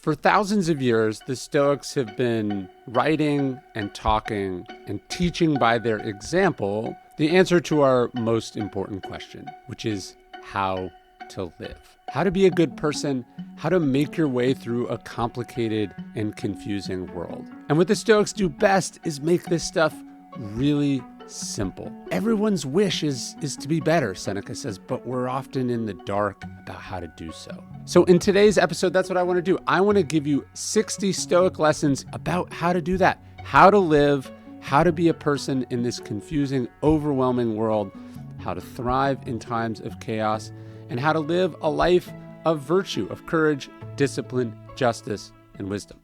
For thousands of years, the Stoics have been writing and talking and teaching by their example the answer to our most important question, which is how to live. How to be a good person, how to make your way through a complicated and confusing world. And what the Stoics do best is make this stuff really simple. Everyone's wish is to be better, Seneca says, but we're often in the dark about how to do so. So in today's episode, that's what I want to do. I want to give you 60 Stoic lessons about how to do that, how to live, how to be a person in this confusing, overwhelming world, how to thrive in times of chaos, and how to live a life of virtue, of courage, discipline, justice, and wisdom.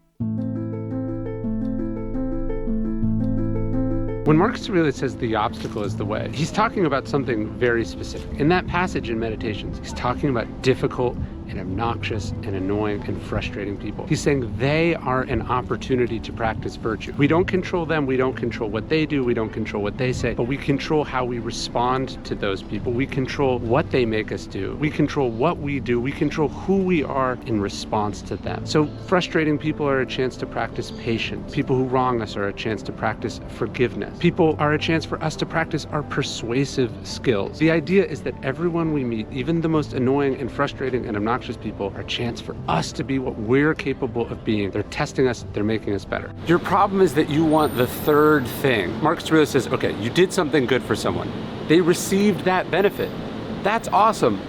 When Marcus Aurelius says the obstacle is the way, he's talking about something very specific. In that passage in Meditations, he's talking about difficult and obnoxious and annoying and frustrating people. He's saying they are an opportunity to practice virtue. We don't control them, we don't control what they do, we don't control what they say, but we control how we respond to those people. We control what they make us do. We control what we do. We control who we are in response to them. So frustrating people are a chance to practice patience. People who wrong us are a chance to practice forgiveness. People are a chance for us to practice our persuasive skills. The idea is that everyone we meet, even the most annoying and frustrating and obnoxious people, are a chance for us to be what we're capable of being. They're testing us, they're making us better. Your problem is that you want the third thing. Marcus Aurelius says, okay, you did something good for someone. They received that benefit. That's awesome.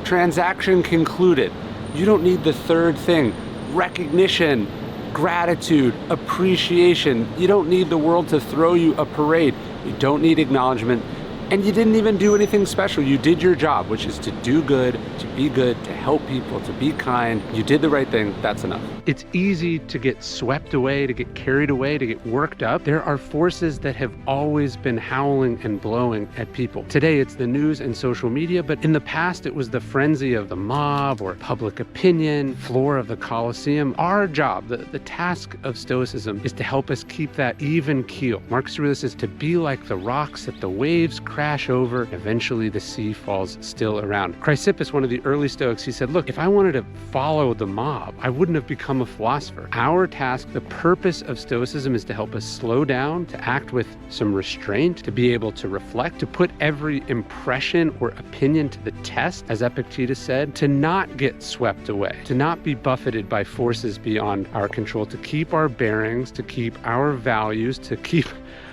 Transaction concluded. You don't need the third thing. Recognition, gratitude, appreciation. You don't need the world to throw you a parade. You don't need acknowledgement. And you didn't even do anything special. You did your job, which is to do good, to be good, to help people, to be kind. You did the right thing. That's enough. It's easy to get swept away, to get carried away, to get worked up. There are forces that have always been howling and blowing at people. Today, it's the news and social media, but in the past, it was the frenzy of the mob or public opinion, floor of the Colosseum. Our job, the task of Stoicism, is to help us keep that even keel. Marcus Aurelius says to be like the rocks that the waves crash over, eventually the sea falls still around. Chrysippus, one of the early Stoics, he said, look, if I wanted to follow the mob, I wouldn't have become a philosopher. Our task, the purpose of Stoicism, is to help us slow down, to act with some restraint, to be able to reflect, to put every impression or opinion to the test, as Epictetus said, to not get swept away, to not be buffeted by forces beyond our control, to keep our bearings, to keep our values, to keep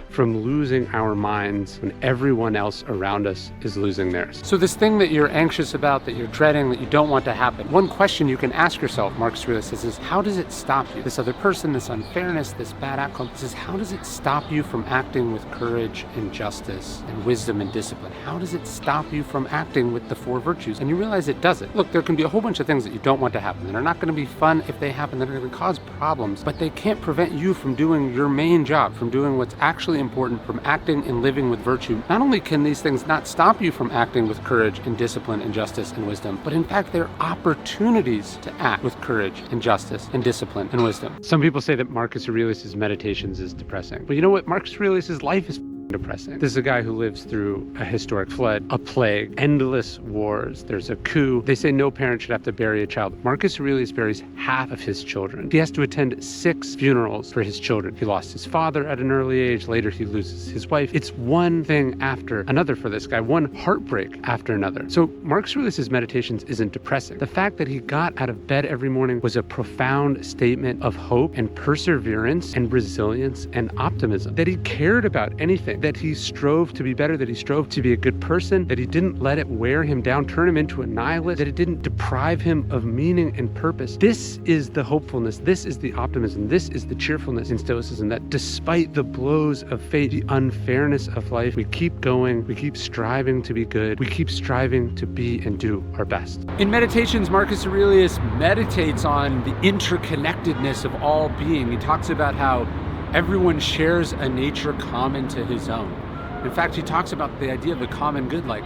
from losing our minds when everyone else around us is losing theirs. So this thing that you're anxious about, that you're dreading, that you don't want to happen, one question you can ask yourself, Marcus Aurelius says, is how does it stop you? This other person, this unfairness, this bad outcome, says, how does it stop you from acting with courage and justice and wisdom and discipline? How does it stop you from acting with the four virtues? And you realize it doesn't. Look, there can be a whole bunch of things that you don't want to happen that are not going to be fun if they happen, that are going to cause problems, but they can't prevent you from doing your main job, from doing what's actually important, from acting and living with virtue. Not only can these things not stop you from acting with courage and discipline and justice and wisdom, but in fact, they're opportunities to act with courage and justice and discipline and wisdom. Some people say that Marcus Aurelius' Meditations is depressing. But you know what? Marcus Aurelius' life is depressing. This is a guy who lives through a historic flood, a plague, endless wars. There's a coup. They say no parent should have to bury a child. Marcus Aurelius buries half of his children. He has to attend 6 funerals for his children. He lost his father at an early age. Later, he loses his wife. It's one thing after another for this guy, one heartbreak after another. So Marcus Aurelius' Meditations isn't depressing. The fact that he got out of bed every morning was a profound statement of hope and perseverance and resilience and optimism. That he cared about anything, that he strove to be better, that he strove to be a good person, that he didn't let it wear him down, turn him into a nihilist, that it didn't deprive him of meaning and purpose. This is the hopefulness, this is the optimism, this is the cheerfulness in Stoicism, that despite the blows of fate, the unfairness of life, we keep going, we keep striving to be good, we keep striving to be and do our best. In Meditations, Marcus Aurelius meditates on the interconnectedness of all being. He talks about how everyone shares a nature common to his own. In fact, he talks about the idea of the common good like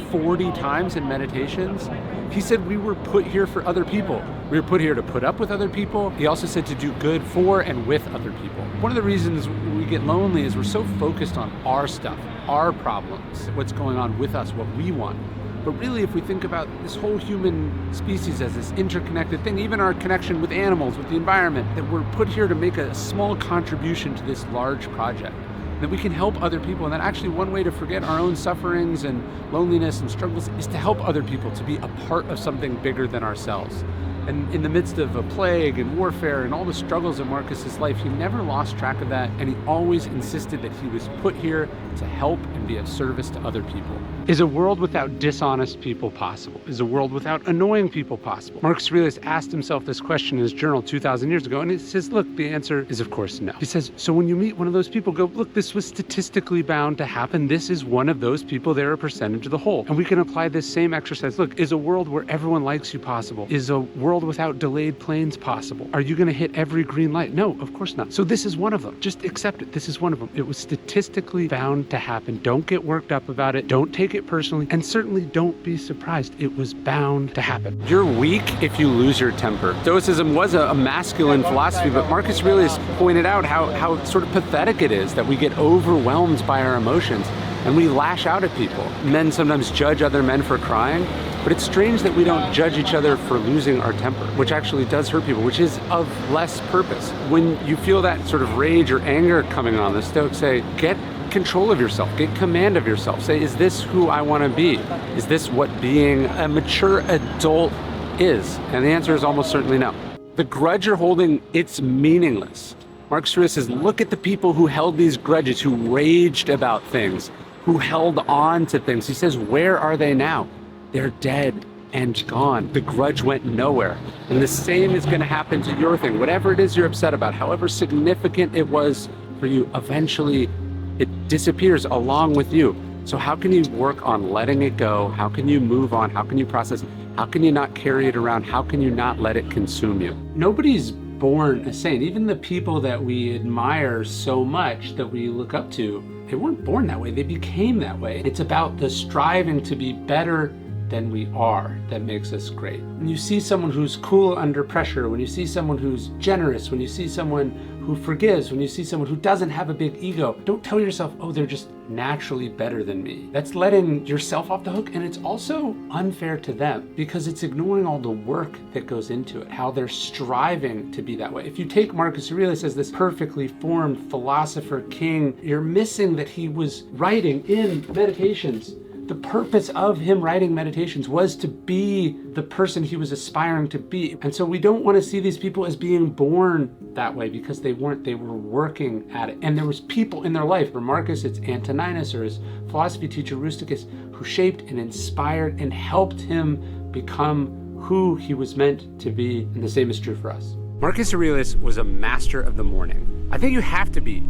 40 times in Meditations. He said we were put here for other people. We were put here to put up with other people. He also said to do good for and with other people. One of the reasons we get lonely is we're so focused on our stuff, our problems, what's going on with us, what we want. But really, if we think about this whole human species as this interconnected thing, even our connection with animals, with the environment, that we're put here to make a small contribution to this large project, that we can help other people, and that actually one way to forget our own sufferings and loneliness and struggles is to help other people, to be a part of something bigger than ourselves. And in the midst of a plague and warfare and all the struggles of Marcus's life, he never lost track of that, and he always insisted that he was put here to help and be of service to other people. Is a world without dishonest people possible? Is a world without annoying people possible? Marcus Aurelius asked himself this question in his journal 2,000 years ago, and he says, look, the answer is of course no. He says, so when you meet one of those people, go, look, this was statistically bound to happen. This is one of those people. They're a percentage of the whole. And we can apply this same exercise. Look, is a world where everyone likes you possible? Is a world without delayed planes possible? Are you going to hit every green light? No, of course not. So this is one of them. Just accept it. This is one of them. It was statistically bound to happen. Don't get worked up about it. Don't take it personally. And certainly don't be surprised. It was bound to happen. You're weak if you lose your temper. Stoicism was a masculine philosophy, but Marcus Aurelius pointed out how sort of pathetic it is that we get overwhelmed by our emotions and we lash out at people. Men sometimes judge other men for crying, but it's strange that we don't judge each other for losing our temper, which actually does hurt people, which is of less purpose. When you feel that sort of rage or anger coming on, the Stoics say, get control of yourself, get command of yourself. Say, is this who I want to be? Is this what being a mature adult is? And the answer is almost certainly no. The grudge you're holding, it's meaningless. Marcus Aurelius says, look at the people who held these grudges, who raged about things, who held on to things. He says, where are they now? They're dead and gone. The grudge went nowhere. And the same is going to happen to your thing. Whatever it is you're upset about, however significant it was for you, eventually it disappears along with you. So how can you work on letting it go? How can you move on? How can you process? How can you not carry it around? How can you not let it consume you? Nobody's born a saint. Even the people that we admire so much, that we look up to, they weren't born that way. They became that way. It's about the striving to be better than we are that makes us great. When you see someone who's cool under pressure, when you see someone who's generous, when you see someone who forgives, when you see someone who doesn't have a big ego, don't tell yourself, oh, they're just naturally better than me. That's letting yourself off the hook, and it's also unfair to them because it's ignoring all the work that goes into it, how they're striving to be that way. If you take Marcus Aurelius as this perfectly formed philosopher king, you're missing that he was writing in Meditations. The purpose of him writing Meditations was to be the person he was aspiring to be. And so we don't want to see these people as being born that way because they weren't, they were working at it. And there was people in their life. For Marcus, it's Antoninus or his philosophy teacher Rusticus, who shaped and inspired and helped him become who he was meant to be. And the same is true for us. Marcus Aurelius was a master of the morning. I think you have to be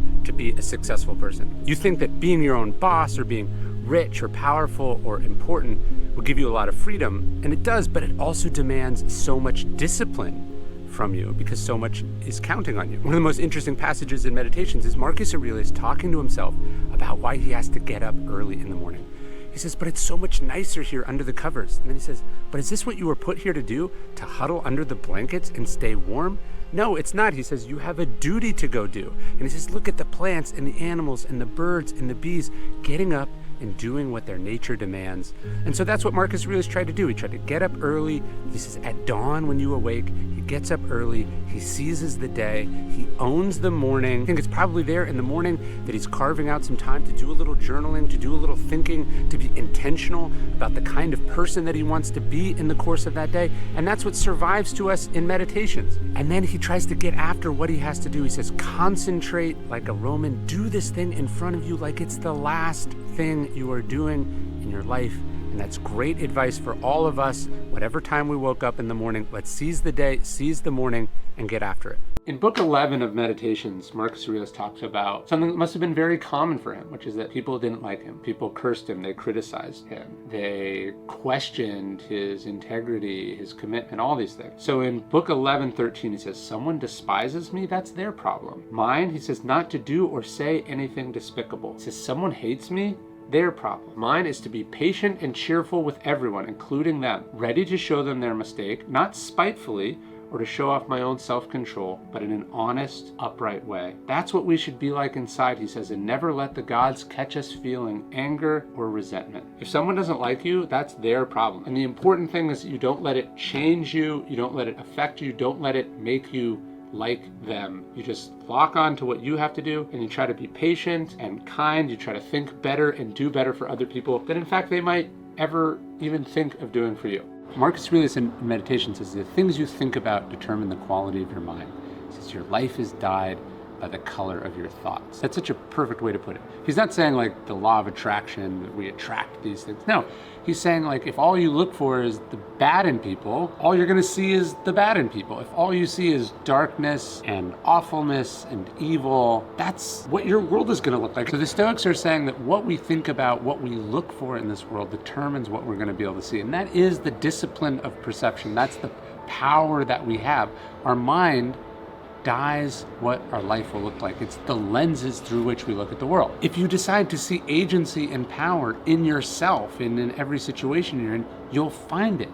a successful person. You think that being your own boss or being rich or powerful or important will give you a lot of freedom, and it does, but it also demands so much discipline from you because so much is counting on you. One of the most interesting passages in Meditations is Marcus Aurelius talking to himself about why he has to get up early in the morning. He says, but it's so much nicer here under the covers. And then he says, but is this what you were put here to do? To huddle under the blankets and stay warm? No, it's not. He says, you have a duty to go do. And he says, look at the plants and the animals and the birds and the bees getting up and doing what their nature demands. And so that's what Marcus Aurelius tried to do. He tried to get up early. He says, at dawn when you awake, he gets up early, he seizes the day, he owns the morning. I think it's probably there in the morning that he's carving out some time to do a little journaling, to do a little thinking, to be intentional about the kind of person that he wants to be in the course of that day. And that's what survives to us in Meditations. And then he tries to get after what he has to do. He says, concentrate like a Roman, do this thing in front of you like it's the last thing you are doing in your life. And that's great advice for all of us. Whatever time we woke up in the morning, let's seize the day, seize the morning, and get after it. In book 11 of Meditations, Marcus Aurelius talks about something that must have been very common for him, which is that people didn't like him. People cursed him, they criticized him, they questioned his integrity, his commitment, all these things. So in book 11:13, he says, someone despises me, that's their problem. Mine, he says, not to do or say anything despicable. He says, someone hates me, their problem. Mine is to be patient and cheerful with everyone, including them, ready to show them their mistake, not spitefully or to show off my own self-control, but in an honest, upright way. That's what we should be like inside, he says, and never let the gods catch us feeling anger or resentment. If someone doesn't like you, that's their problem. And the important thing is that you don't let it change you, you don't let it affect you, don't let it make you like them. You just lock on to what you have to do, and you try to be patient and kind. You try to think better and do better for other people than in fact they might ever even think of doing for you. Marcus Aurelius in Meditations says the things you think about determine the quality of your mind. He says your life is dyed by the color of your thoughts. That's such a perfect way to put it. He's not saying like the law of attraction, that we attract these things. No, he's saying like if all you look for is the bad in people, all you're gonna see is the bad in people. If all you see is darkness and awfulness and evil, that's what your world is gonna look like. So the Stoics are saying that what we think about, what we look for in this world determines what we're gonna be able to see. And that is the discipline of perception. That's the power that we have. Our mind dyes what our life will look like. It's the lenses through which we look at the world. If you decide to see agency and power in yourself and in every situation you're in, you'll find it,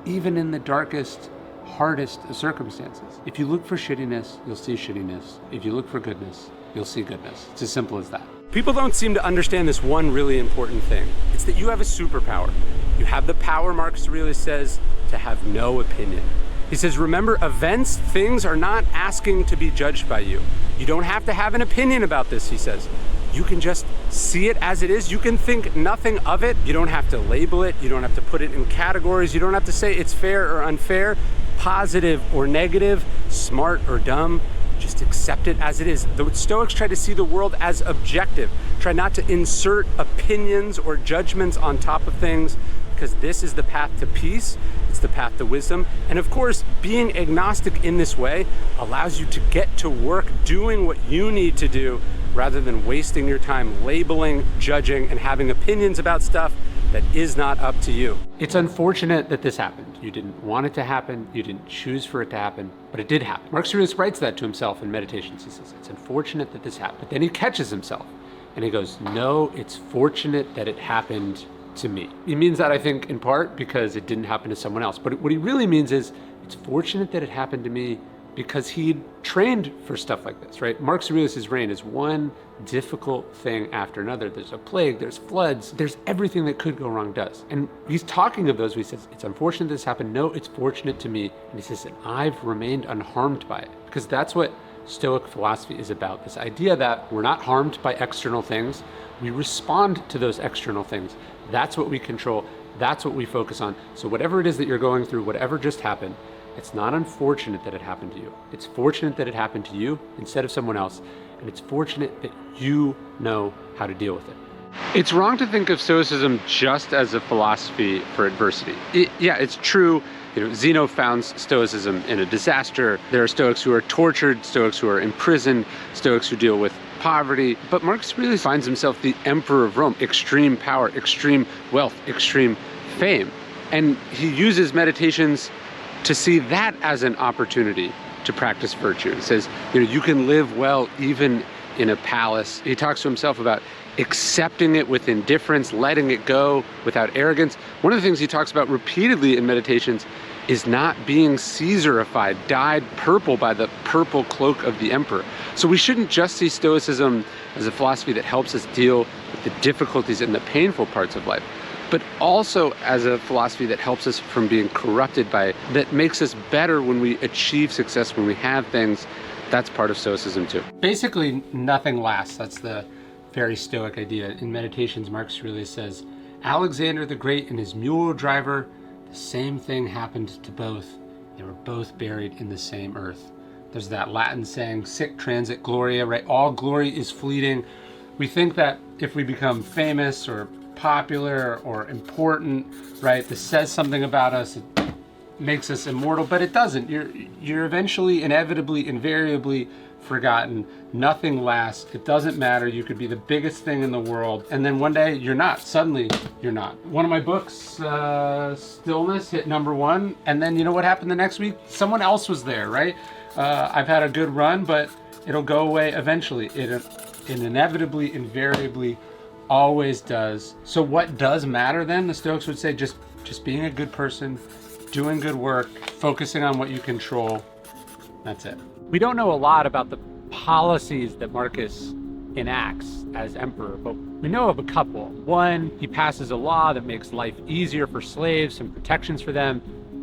even in the darkest, hardest of circumstances. If you look for shittiness, you'll see shittiness. If you look for goodness, you'll see goodness. It's as simple as that. People don't seem to understand this one really important thing. It's that you have a superpower. You have the power, Marcus Aurelius says, to have no opinion. He says, remember, events, things are not asking to be judged by you. You don't have to have an opinion about this, he says. You can just see it as it is. You can think nothing of it. You don't have to label it. You don't have to put it in categories. You don't have to say it's fair or unfair, positive or negative, smart or dumb. Just accept it as it is. The Stoics try to see the world as objective. Try not to insert opinions or judgments on top of things, because this is the path to peace. It's the path to wisdom. And of course, being agnostic in this way allows you to get to work doing what you need to do rather than wasting your time labeling, judging, and having opinions about stuff that is not up to you. It's unfortunate that this happened. You didn't want it to happen. You didn't choose for it to happen, but it did happen. Marcus Aurelius writes that to himself in Meditations. He says, it's unfortunate that this happened. But then he catches himself and he goes, no, it's fortunate that it happened to me. He means that, I think, in part because it didn't happen to someone else. But what he really means is it's fortunate that it happened to me because he'd trained for stuff like this, right? Marcus Aurelius' reign is one difficult thing after another. There's a plague, there's floods, there's everything that could go wrong does. And he's talking of those, he says, it's unfortunate this happened. No, it's fortunate to me. And he says, and I've remained unharmed by it. Because that's what Stoic philosophy is about, this idea that we're not harmed by external things. We respond to those external things. That's what we control. That's what we focus on. So whatever it is that you're going through, whatever just happened, it's not unfortunate that it happened to you. It's fortunate that it happened to you instead of someone else. And it's fortunate that you know how to deal with it. It's wrong to think of Stoicism just as a philosophy for adversity. Yeah, it's true. Zeno founds Stoicism in a disaster. There are Stoics who are tortured, Stoics who are imprisoned, Stoics who deal with poverty. But Marcus really finds himself the emperor of Rome, extreme power, extreme wealth, extreme fame. And he uses Meditations to see that as an opportunity to practice virtue. He says, you can live well even in a palace. He talks to himself about accepting it with indifference, letting it go without arrogance. One of the things he talks about repeatedly in Meditations is not being Caesarified, dyed purple by the purple cloak of the emperor. So we shouldn't just see Stoicism as a philosophy that helps us deal with the difficulties and the painful parts of life, but also as a philosophy that helps us from being corrupted by it, that makes us better when we achieve success, when we have things. That's part of Stoicism too. Basically, nothing lasts. That's the very Stoic idea. In Meditations, Marcus Aurelius says, Alexander the Great and his mule driver, the same thing happened to both. They were both buried in the same earth. There's that Latin saying, sic transit gloria, right? All glory is fleeting. We think that if we become famous or popular or important, right, this says something about us, it makes us immortal, but it doesn't. You're eventually, inevitably, invariably forgotten. Nothing lasts. It doesn't matter. You could be the biggest thing in the world, and then one day you're not. Suddenly you're not. One of my books, Stillness, hit #1, and then you know what happened the next week? Someone else was there, right? I've had a good run, but it'll go away eventually. It inevitably, invariably always does. So what does matter then? The Stoics would say just being a good person, doing good work, focusing on what you control. That's it. We don't know a lot about the policies that Marcus enacts as emperor, but we know of a couple. One, he passes a law that makes life easier for slaves, some protections for them.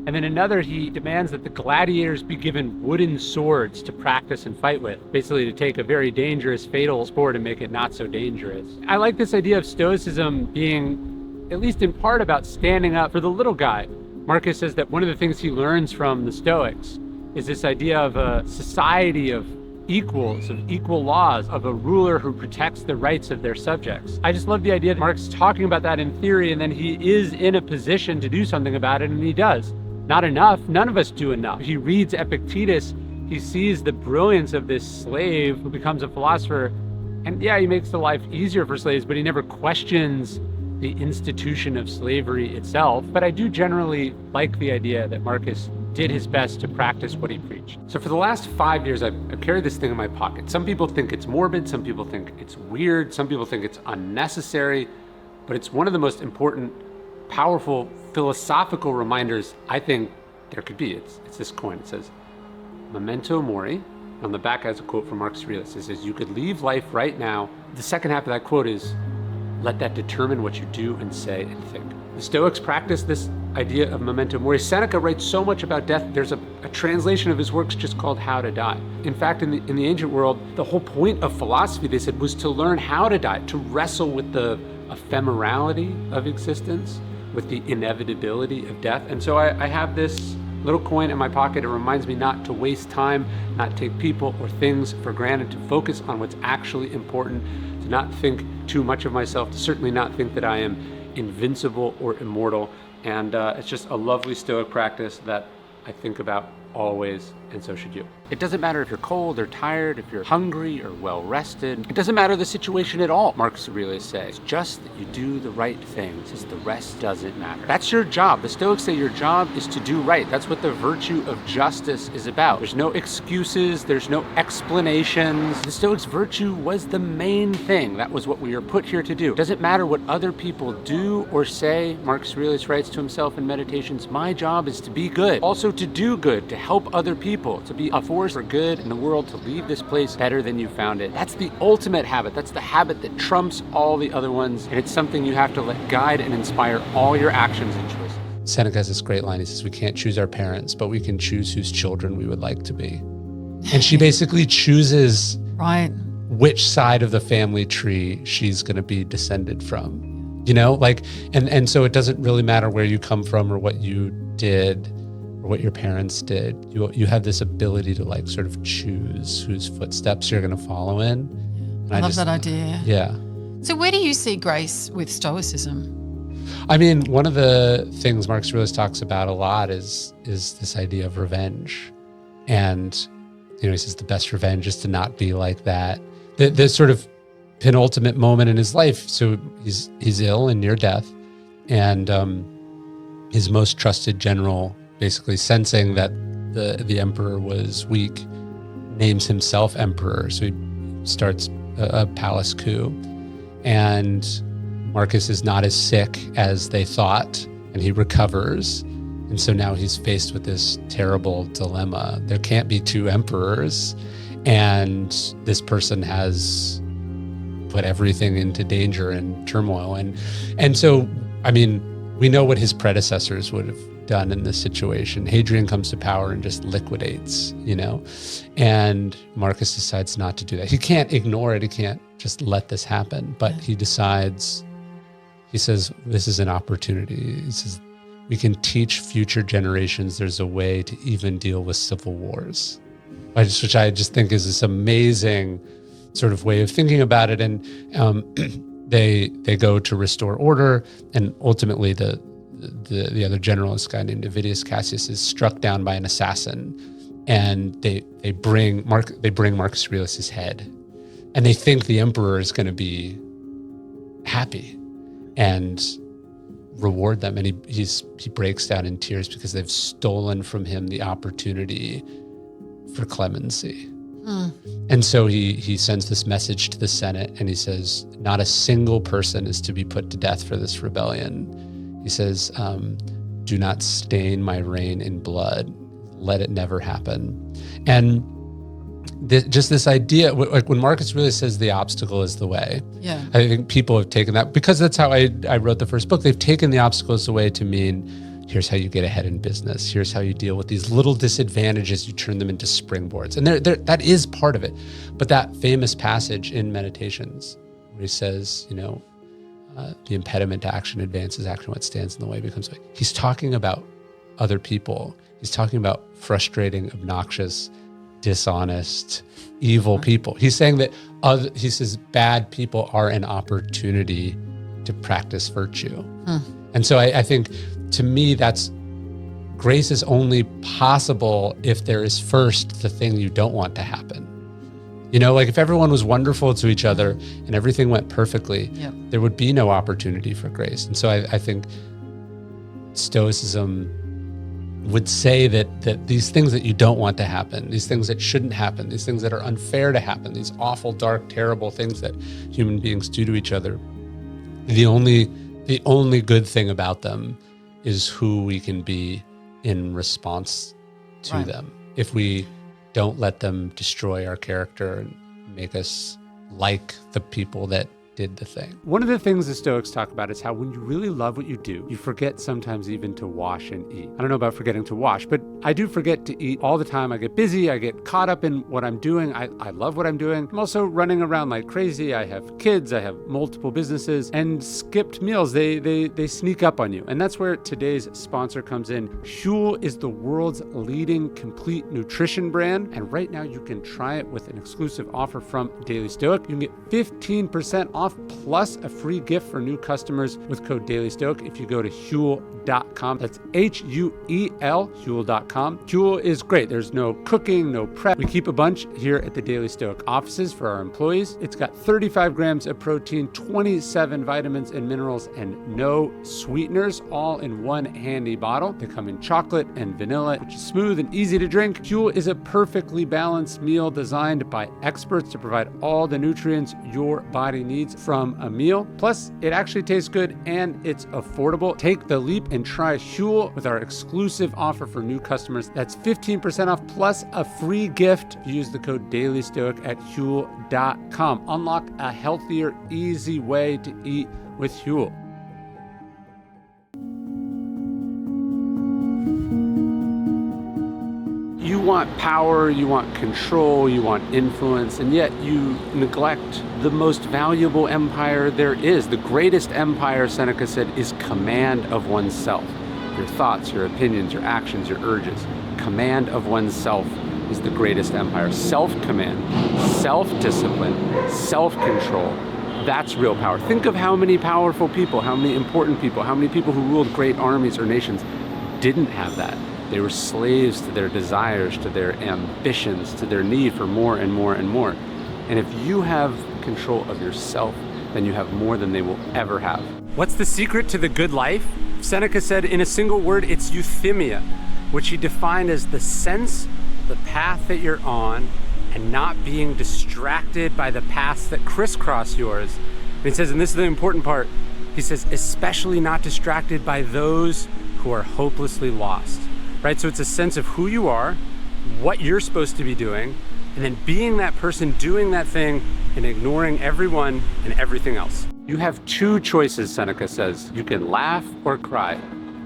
And then another, he demands that the gladiators be given wooden swords to practice and fight with, basically to take a very dangerous, fatal sport and make it not so dangerous. I like this idea of Stoicism being, at least in part, about standing up for the little guy. Marcus says that one of the things he learns from the Stoics is this idea of a society of equals, of equal laws, of a ruler who protects the rights of their subjects. I just love the idea that Marx is talking about that in theory, and then he is in a position to do something about it, and he does. Not enough. None of us do enough. He reads Epictetus, he sees the brilliance of this slave who becomes a philosopher, and yeah, he makes the life easier for slaves, but he never questions the institution of slavery itself. But I do generally like the idea that Marcus did his best to practice what he preached. So for the last 5 years, I've carried this thing in my pocket. Some people think it's morbid, some people think it's weird, some people think it's unnecessary, but it's one of the most important, powerful, philosophical reminders I think there could be. It's this coin. It says, memento mori. On the back has a quote from Marcus Aurelius. It says, you could leave life right now. The second half of that quote is, let that determine what you do and say and think. The Stoics practice this idea of memento mori. Seneca writes so much about death. There's a translation of his works just called How to Die. In fact, in the ancient world, the whole point of philosophy, they said, was to learn how to die, to wrestle with the ephemerality of existence, with the inevitability of death. And so I have this little coin in my pocket. It reminds me not to waste time, not take people or things for granted, to focus on what's actually important, to not think too much of myself, to certainly not think that I am invincible or immortal. And it's just a lovely Stoic practice that I think about always, and so should you. It doesn't matter if you're cold or tired, if you're hungry or well rested. It doesn't matter the situation at all, Marcus Aurelius says. It's just that you do the right thing. Says the rest doesn't matter. That's your job. The Stoics say your job is to do right. That's what the virtue of justice is about. There's no excuses, there's no explanations. The Stoics' virtue was the main thing. That was what we were put here to do. It doesn't matter what other people do or say. Marcus Aurelius writes to himself in Meditations, my job is to be good, also to do good, to help other people, to be a force for good in the world, to leave this place better than you found it. That's the ultimate habit. That's the habit that trumps all the other ones, and it's something you have to let guide and inspire all your actions and choices. Seneca has this great line. He says, we can't choose our parents, but we can choose whose children we would like to be. And she basically chooses which side of the family tree she's going to be descended from. You know, like, and so it doesn't really matter where you come from or what you did or what your parents did. You have this ability to like sort of choose whose footsteps you're going to follow in. And I love that idea. Yeah. So where do you see grace with Stoicism? I mean, one of the things Marcus Aurelius talks about a lot is this idea of revenge. And, you know, he says the best revenge is to not be like that. The sort of penultimate moment in his life. So he's ill and near death. And his most trusted general, basically sensing that the emperor was weak, names himself emperor. So he starts a palace coup. And Marcus is not as sick as they thought, and he recovers. And so now he's faced with this terrible dilemma. There can't be two emperors, and this person has put everything into danger and turmoil. And so, I mean, we know what his predecessors would have done in this situation. Hadrian comes to power and just liquidates, you know, and Marcus decides not to do that. He can't ignore it. He can't just let this happen, but he decides, he says, this is an opportunity. He says, we can teach future generations there's a way to even deal with civil wars, which I just think is this amazing sort of way of thinking about it. And they go to restore order, and ultimately the other general, this guy named Avidius Cassius, is struck down by an assassin, and they bring Marcus Aurelius' head, and they think the emperor is going to be happy and reward them, and he breaks down in tears because they've stolen from him the opportunity for clemency. And so he sends this message to the Senate, and he says, not a single person is to be put to death for this rebellion. He says, do not stain my reign in blood. Let it never happen. And just this idea, like when Marcus really says the obstacle is the way, Yeah. I think people have taken that, because that's how I wrote the first book. They've taken the obstacle is the way to mean, here's how you get ahead in business. Here's how you deal with these little disadvantages. You turn them into springboards. And that is part of it. But that famous passage in Meditations where he says, the impediment to action advances action. What stands in the way becomes way. He's talking about other people. He's talking about frustrating, obnoxious, dishonest, evil people. He's saying that he says bad people are an opportunity to practice virtue. And so I think, to me, that's grace is only possible if there is first the thing you don't want to happen. Like if everyone was wonderful to each other and everything went perfectly, there would be no opportunity for grace. And so I think Stoicism would say that these things that you don't want to happen, these things that shouldn't happen, these things that are unfair to happen, these awful, dark, terrible things that human beings do to each other, the only good thing about them is who we can be in response to them. If we don't let them destroy our character and make us like the people that did the thing. One of the things the Stoics talk about is how when you really love what you do, you forget sometimes even to wash and eat. I don't know about forgetting to wash, but I do forget to eat all the time. I get busy. I get caught up in what I'm doing. I love what I'm doing. I'm also running around like crazy. I have kids. I have multiple businesses, and skipped meals, they sneak up on you. And that's where today's sponsor comes in. Huel is the world's leading complete nutrition brand. And right now you can try it with an exclusive offer from Daily Stoic. You can get 15% off plus a free gift for new customers with code DailyStoic if you go to Huel.com. That's Huel, Huel.com. Huel is great. There's no cooking, no prep. We keep a bunch here at the Daily Stoic offices for our employees. It's got 35 grams of protein, 27 vitamins and minerals, and no sweeteners, all in one handy bottle. They come in chocolate and vanilla, which is smooth and easy to drink. Huel is a perfectly balanced meal designed by experts to provide all the nutrients your body needs from a meal. Plus, it actually tastes good and it's affordable. Take the leap and try Huel with our exclusive offer for new customers. That's 15% off plus a free gift. Use the code DailyStoic at Huel.com. Unlock a healthier, easy way to eat with Huel. You want power, you want control, you want influence, and yet you neglect the most valuable empire there is. The greatest empire, Seneca said, is command of oneself. Your thoughts, your opinions, your actions, your urges. Command of oneself is the greatest empire. Self-command, self-discipline, self-control. That's real power. Think of how many powerful people, how many important people, how many people who ruled great armies or nations didn't have that. They were slaves to their desires, to their ambitions, to their need for more and more and more. And if you have control of yourself, then you have more than they will ever have. What's the secret to the good life? Seneca said in a single word, it's euthymia, which he defined as the sense of the path that you're on and not being distracted by the paths that crisscross yours. And he says, and this is the important part, he says, especially not distracted by those who are hopelessly lost. Right? So it's a sense of who you are, what you're supposed to be doing, and then being that person doing that thing and ignoring everyone and everything else. You have two choices, Seneca says. You can laugh or cry.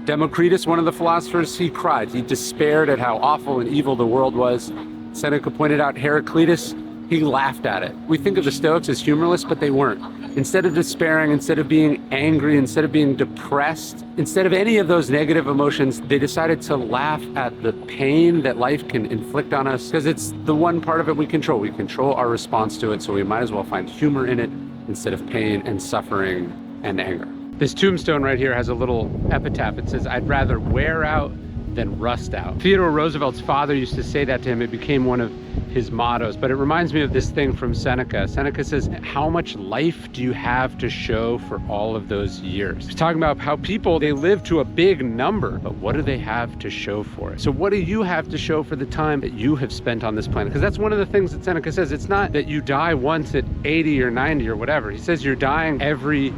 Democritus, one of the philosophers, he cried. He despaired at how awful and evil the world was. Seneca pointed out Heraclitus, he laughed at it. We think of the Stoics as humorless, but they weren't. Instead of despairing, instead of being angry, instead of being depressed, instead of any of those negative emotions, they decided to laugh at the pain that life can inflict on us, because it's the one part of it we control. We control our response to it, so we might as well find humor in it instead of pain and suffering and anger. This tombstone right here has a little epitaph. It says, "I'd rather wear out than rust out." Theodore Roosevelt's father used to say that to him. It became one of his mottos, but it reminds me of this thing from Seneca. Seneca says, how much life do you have to show for all of those years? He's talking about how people, they live to a big number, but what do they have to show for it? So what do you have to show for the time that you have spent on this planet? Because that's one of the things that Seneca says. It's not that you die once at 80 or 90 or whatever. He says you're dying every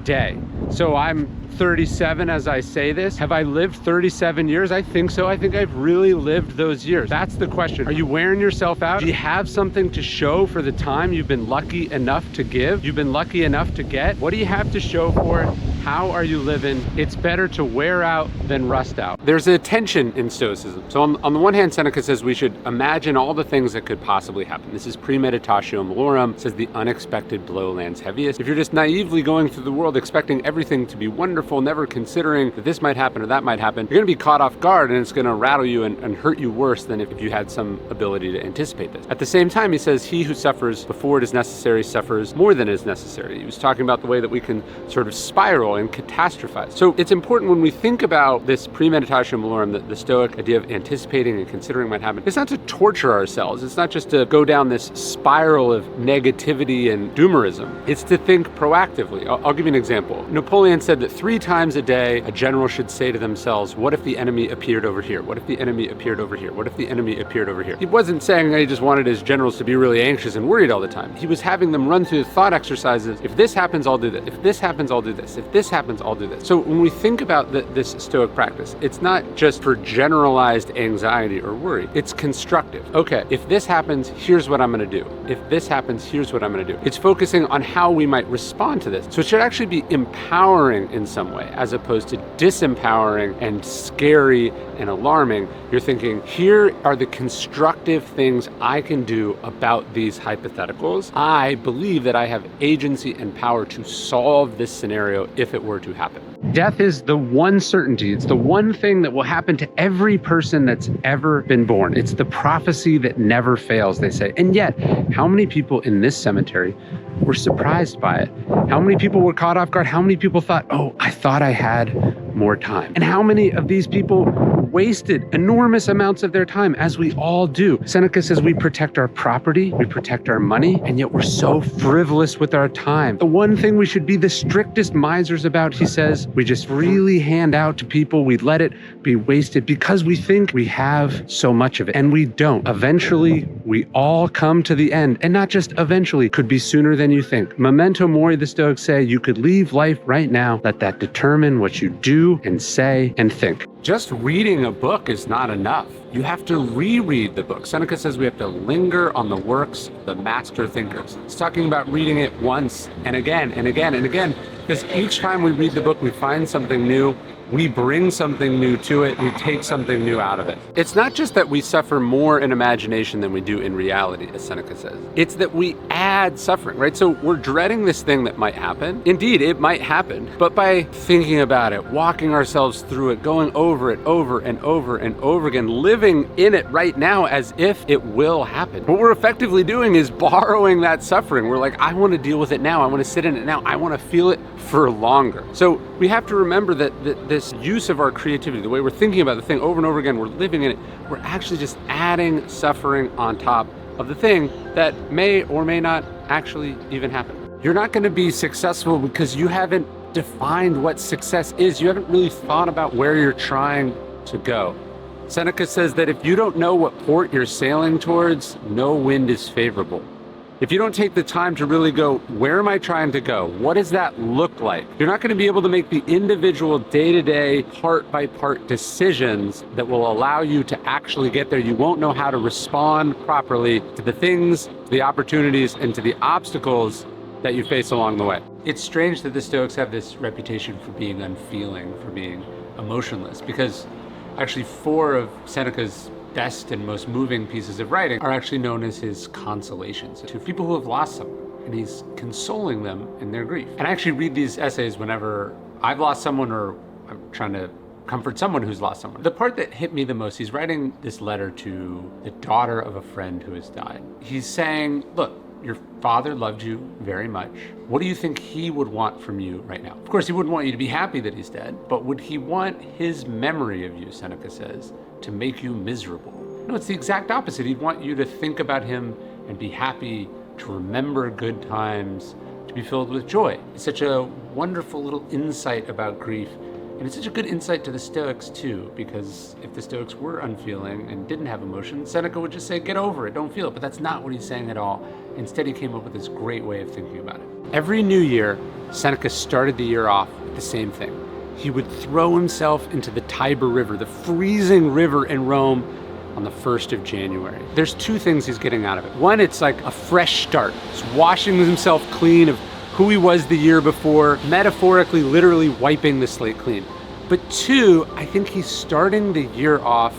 day. So I'm 37 as I say this. Have I lived 37 years? I think so. I think I've really lived those years. That's the question. Are you wearing yourself out? Do you have something to show for the time you've been lucky enough to give? You've been lucky enough to get? What do you have to show for it? How are you living? It's better to wear out than rust out. There's a tension in Stoicism. So on the one hand, Seneca says we should imagine all the things that could possibly happen. This is premeditatio malorum, says the unexpected blow lands heaviest. If you're just naively going through the world expecting everything to be wonderful, never considering that this might happen or that might happen, you're gonna be caught off guard and it's gonna rattle you and hurt you worse than if you had some ability to anticipate this. At the same time, he says, he who suffers before it is necessary suffers more than is necessary. He was talking about the way that we can sort of spiral and catastrophize. So it's important when we think about this premeditatio malorum, the Stoic idea of anticipating and considering what happened, it's not to torture ourselves. It's not just to go down this spiral of negativity and doomerism. It's to think proactively. I'll give you an example. Napoleon said that 3 times a day, a general should say to themselves, what if the enemy appeared over here? What if the enemy appeared over here? What if the enemy appeared over here? He wasn't saying that he just wanted his generals to be really anxious and worried all the time. He was having them run through the thought exercises. If this happens, I'll do this. If this happens, I'll do this. If this happens, I'll do this. So when we think about this Stoic practice, it's not just for generalized anxiety or worry. It's constructive. Okay, if this happens, here's what I'm going to do. If this happens, here's what I'm going to do. It's focusing on how we might respond to this. So it should actually be empowering in some way, as opposed to disempowering and scary and alarming. You're thinking, here are the constructive things I can do about these hypotheticals. I believe that I have agency and power to solve this scenario if it were to happen. Death is the one certainty. It's the one thing that will happen to every person that's ever been born. It's the prophecy that never fails, they say. And yet, how many people in this cemetery were surprised by it? How many people were caught off guard? How many people thought, oh, I thought I had more time? And how many of these people wasted enormous amounts of their time, as we all do? Seneca says we protect our property, we protect our money, and yet we're so frivolous with our time. The one thing we should be the strictest misers about, he says, we just really hand out to people, we let it be wasted because we think we have so much of it, and we don't. Eventually, we all come to the end, and not just eventually, could be sooner than you think. Memento mori, the Stoics say, you could leave life right now. Let that determine what you do and say and think. Just reading a book is not enough. You have to reread the book. Seneca says we have to linger on the works of the master thinkers. It's talking about reading it once and again and again and again, because each time we read the book, we find something new. We bring something new to it, we take something new out of it. It's not just that we suffer more in imagination than we do in reality, as Seneca says. It's that we add suffering, right? So we're dreading this thing that might happen. Indeed, it might happen, but by thinking about it, walking ourselves through it, going over it over and over and over again, living in it right now as if it will happen. What we're effectively doing is borrowing that suffering. We're like, I want to deal with it now. I want to sit in it now. I want to feel it for longer. So we have to remember that this use of our creativity, the way we're thinking about the thing over and over again, we're living in it, we're actually just adding suffering on top of the thing that may or may not actually even happen. You're not going to be successful because you haven't defined what success is. You haven't really thought about where you're trying to go. Seneca says that if you don't know what port you're sailing towards, no wind is favorable. If you don't take the time to really go, where am I trying to go? What does that look like? You're not going to be able to make the individual day-to-day, part-by-part decisions that will allow you to actually get there. You won't know how to respond properly to the things, to the opportunities, and to the obstacles that you face along the way. It's strange that the Stoics have this reputation for being unfeeling, for being emotionless, because actually 4 of Seneca's best and most moving pieces of writing are actually known as his consolations to people who have lost someone, and he's consoling them in their grief. And I actually read these essays whenever I've lost someone or I'm trying to comfort someone who's lost someone. The part that hit me the most, he's writing this letter to the daughter of a friend who has died. He's saying, look, your father loved you very much. What do you think he would want from you right now? Of course, he wouldn't want you to be happy that he's dead, but would he want his memory of you, Seneca says, to make you miserable? No, it's the exact opposite. He'd want you to think about him and be happy, to remember good times, to be filled with joy. It's such a wonderful little insight about grief And it's such a good insight to the Stoics too, because if the Stoics were unfeeling and didn't have emotion, Seneca would just say, get over it, don't feel it. But that's not what he's saying at all. Instead, he came up with this great way of thinking about it. Every new year, Seneca started the year off with the same thing. He would throw himself into the Tiber River, the freezing river in Rome, on the 1st of January. There's two things he's getting out of it. One, it's like a fresh start. He's washing himself clean of who he was the year before, metaphorically, literally wiping the slate clean. But two, I think he's starting the year off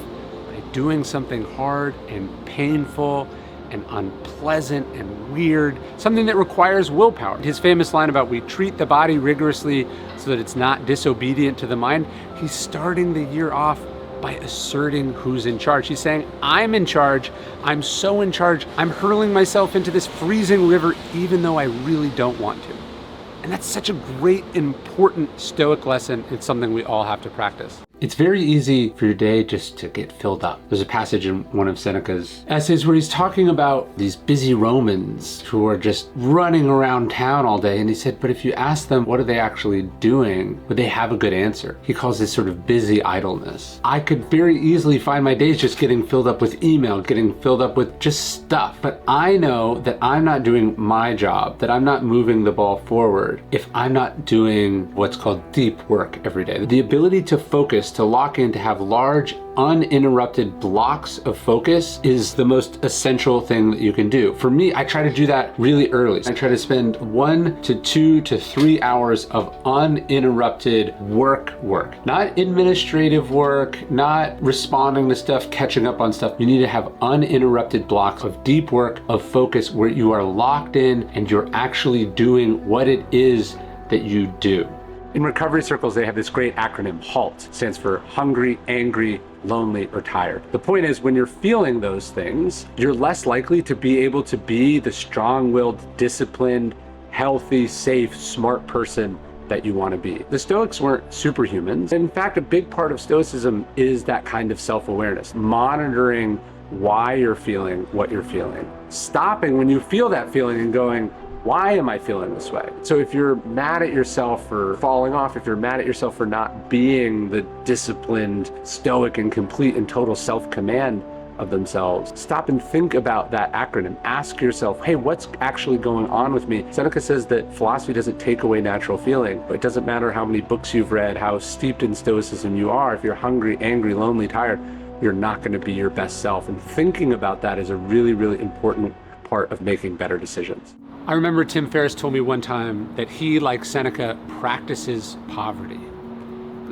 by doing something hard and painful and unpleasant and weird, something that requires willpower. His famous line about we treat the body rigorously so that it's not disobedient to the mind, he's starting the year off by asserting who's in charge. He's saying, I'm in charge, I'm so in charge, I'm hurling myself into this freezing river even though I really don't want to. And that's such a great, important Stoic lesson. It's something we all have to practice. It's very easy for your day just to get filled up. There's a passage in one of Seneca's essays where he's talking about these busy Romans who are just running around town all day. And he said, but if you ask them, what are they actually doing? Would they have a good answer? He calls this sort of busy idleness. I could very easily find my days just getting filled up with email, getting filled up with just stuff. But I know that I'm not doing my job, that I'm not moving the ball forward if I'm not doing what's called deep work every day. The ability to focus, to lock in, to have large, uninterrupted blocks of focus is the most essential thing that you can do. For me, I try to do that really early. I try to spend 1 to 2 to 3 hours of uninterrupted work. Not administrative work, not responding to stuff, catching up on stuff. You need to have uninterrupted blocks of deep work, of focus, where you are locked in and you're actually doing what it is that you do. In recovery circles, they have this great acronym, HALT. It stands for hungry, angry, lonely, or tired. The point is, when you're feeling those things, you're less likely to be able to be the strong-willed, disciplined, healthy, safe, smart person that you want to be. The Stoics weren't superhumans. In fact, a big part of Stoicism is that kind of self-awareness, monitoring why you're feeling what you're feeling, stopping when you feel that feeling and going, why am I feeling this way? So if you're mad at yourself for falling off, if you're mad at yourself for not being the disciplined, stoic, and complete and total self-command of themselves, stop and think about that acronym. Ask yourself, hey, what's actually going on with me? Seneca says that philosophy doesn't take away natural feeling, but it doesn't matter how many books you've read, how steeped in Stoicism you are. If you're hungry, angry, lonely, tired, you're not going to be your best self. And thinking about that is a really, really important part of making better decisions. I remember Tim Ferriss told me one time that he, like Seneca, practices poverty.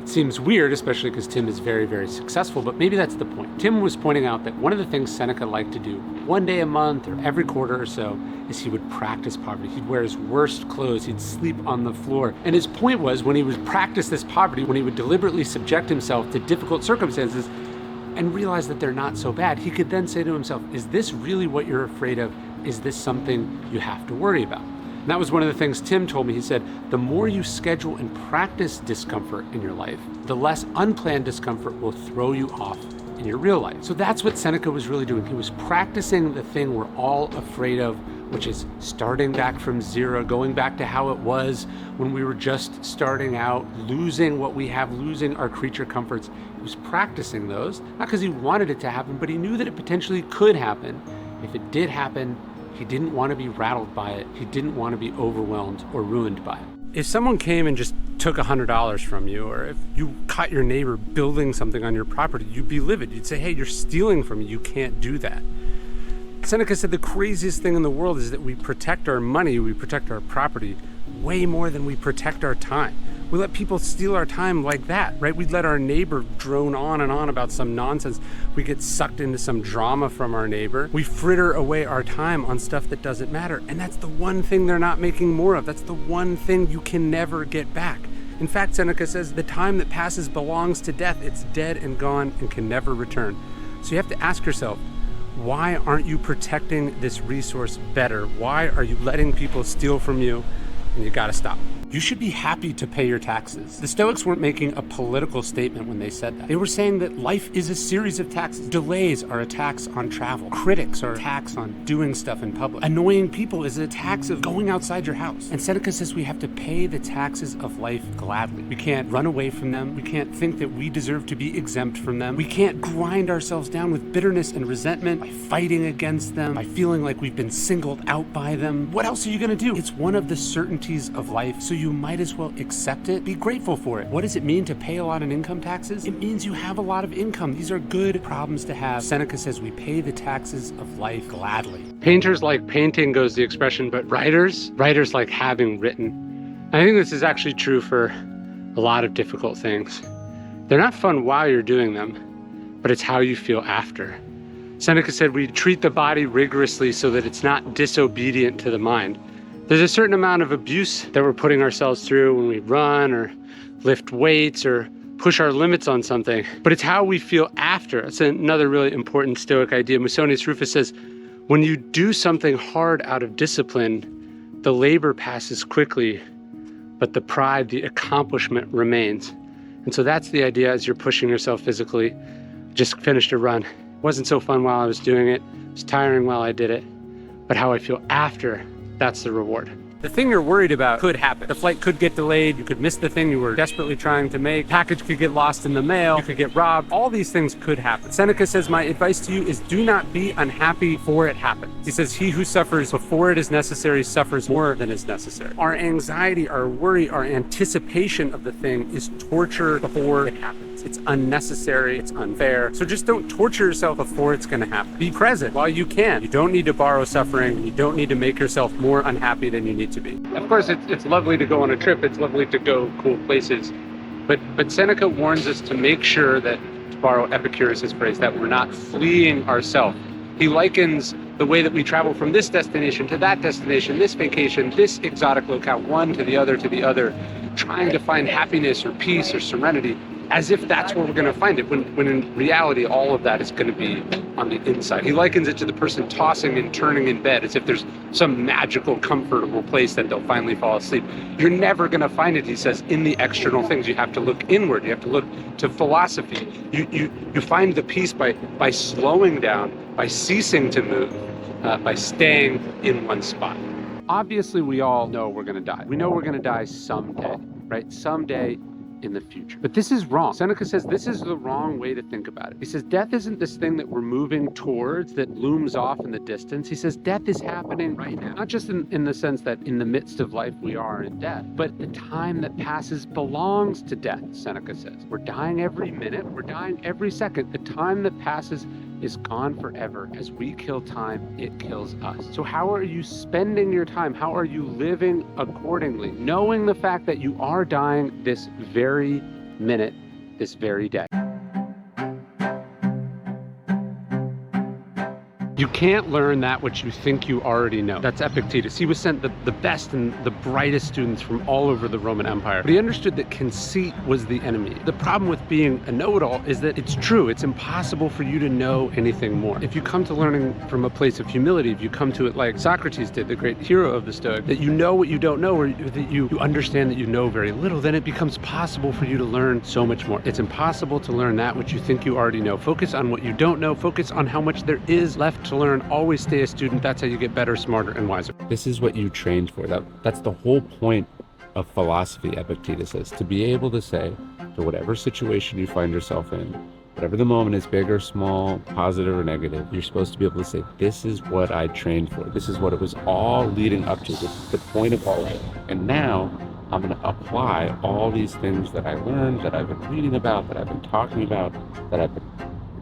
It seems weird, especially because Tim is very, very successful, but maybe that's the point. Tim was pointing out that one of the things Seneca liked to do one day a month or every quarter or so is he would practice poverty. He'd wear his worst clothes, he'd sleep on the floor. And his point was, when he would practice this poverty, when he would deliberately subject himself to difficult circumstances and realize that they're not so bad, he could then say to himself, is this really what you're afraid of? Is this something you have to worry about? And that was one of the things Tim told me. He said, the more you schedule and practice discomfort in your life, the less unplanned discomfort will throw you off in your real life. So that's what Seneca was really doing. He was practicing the thing we're all afraid of, which is starting back from zero, going back to how it was when we were just starting out, losing what we have, losing our creature comforts. He was practicing those, not because he wanted it to happen, but he knew that it potentially could happen. If it did happen, he didn't want to be rattled by it. He didn't want to be overwhelmed or ruined by it. If someone came and just took $100 from you, or if you caught your neighbor building something on your property, you'd be livid. You'd say, hey, you're stealing from me. You can't do that. Seneca said the craziest thing in the world is that we protect our money, we protect our property way more than we protect our time. We let people steal our time like that, right? We let our neighbor drone on and on about some nonsense. We get sucked into some drama from our neighbor. We fritter away our time on stuff that doesn't matter. And that's the one thing they're not making more of. That's the one thing you can never get back. In fact, Seneca says the time that passes belongs to death. It's dead and gone and can never return. So you have to ask yourself, why aren't you protecting this resource better? Why are you letting people steal from you? And you gotta stop. You should be happy to pay your taxes. The Stoics weren't making a political statement when they said that. They were saying that life is a series of taxes. Delays are a tax on travel. Critics are a tax on doing stuff in public. Annoying people is a tax of going outside your house. And Seneca says we have to pay the taxes of life gladly. We can't run away from them. We can't think that we deserve to be exempt from them. We can't grind ourselves down with bitterness and resentment by fighting against them, by feeling like we've been singled out by them. What else are you gonna do? It's one of the certainties of life, so you might as well accept it. Be grateful for it. What does it mean to pay a lot in income taxes? It means you have a lot of income. These are good problems to have. Seneca says we pay the taxes of life gladly. Painters like painting goes the expression, but writers like having written. I think this is actually true for a lot of difficult things. They're not fun while you're doing them, but it's how you feel after. Seneca said we treat the body rigorously so that it's not disobedient to the mind. There's a certain amount of abuse that we're putting ourselves through when we run or lift weights or push our limits on something, but it's how we feel after. It's another really important Stoic idea. Musonius Rufus says, when you do something hard out of discipline, the labor passes quickly, but the pride, the accomplishment remains. And so that's the idea as you're pushing yourself physically. Just finished a run. It wasn't so fun while I was doing it. It was tiring while I did it. But how I feel after, that's the reward. The thing you're worried about could happen. The flight could get delayed. You could miss the thing you were desperately trying to make. Package could get lost in the mail. You could get robbed. All these things could happen. Seneca says, my advice to you is do not be unhappy before it happens. He says, he who suffers before it is necessary suffers more than is necessary. Our anxiety, our worry, our anticipation of the thing is torture before it happens. It's unnecessary. It's unfair. So just don't torture yourself before it's going to happen. Be present while you can. You don't need to borrow suffering. You don't need to make yourself more unhappy than you need to be. Of course, it's lovely to go on a trip. It's lovely to go cool places. But Seneca warns us to make sure that, to borrow Epictetus' phrase, that we're not fleeing ourselves. He likens the way that we travel from this destination to that destination, this vacation, this exotic locale, one to the other, trying to find happiness or peace or serenity, as if that's where we're going to find it, when in reality, all of that is going to be on the inside. He likens it to the person tossing and turning in bed, as if there's some magical, comfortable place that they'll finally fall asleep. You're never going to find it, he says, in the external things. You have to look inward. You have to look to philosophy. You find the peace by slowing down, by ceasing to move, by staying in one spot. Obviously, we all know we're going to die. We know we're going to die someday, right? Someday in the future. But this is wrong. Seneca says this is the wrong way to think about it. He says death isn't this thing that we're moving towards that looms off in the distance. He says death is happening right now. Not just in the sense that in the midst of life we are in death, but the time that passes belongs to death, Seneca says. We're dying every minute. We're dying every second. The time that passes is gone forever. As we kill time, it kills us. So how are you spending your time? How are you living accordingly? Knowing the fact that you are dying this very minute, this very day. You can't learn that which you think you already know. That's Epictetus. He was sent the best and the brightest students from all over the Roman Empire. But he understood that conceit was the enemy. The problem with being a know-it-all is that it's true. It's impossible for you to know anything more. If you come to learning from a place of humility, if you come to it like Socrates did, the great hero of the Stoic, that you know what you don't know, or that you understand that you know very little, then it becomes possible for you to learn so much more. It's impossible to learn that which you think you already know. Focus on what you don't know. Focus on how much there is left to learn. Always stay a student. That's how you get better, smarter, and wiser. This is what you trained for. That's the whole point of philosophy, Epictetus says, to be able to say to whatever situation you find yourself in, whatever the moment is, big or small, positive or negative, you're supposed to be able to say, this is what I trained for. This is what it was all leading up to. This is the point of all of it. And now I'm going to apply all these things that I learned, that I've been reading about, that I've been talking about, that I've been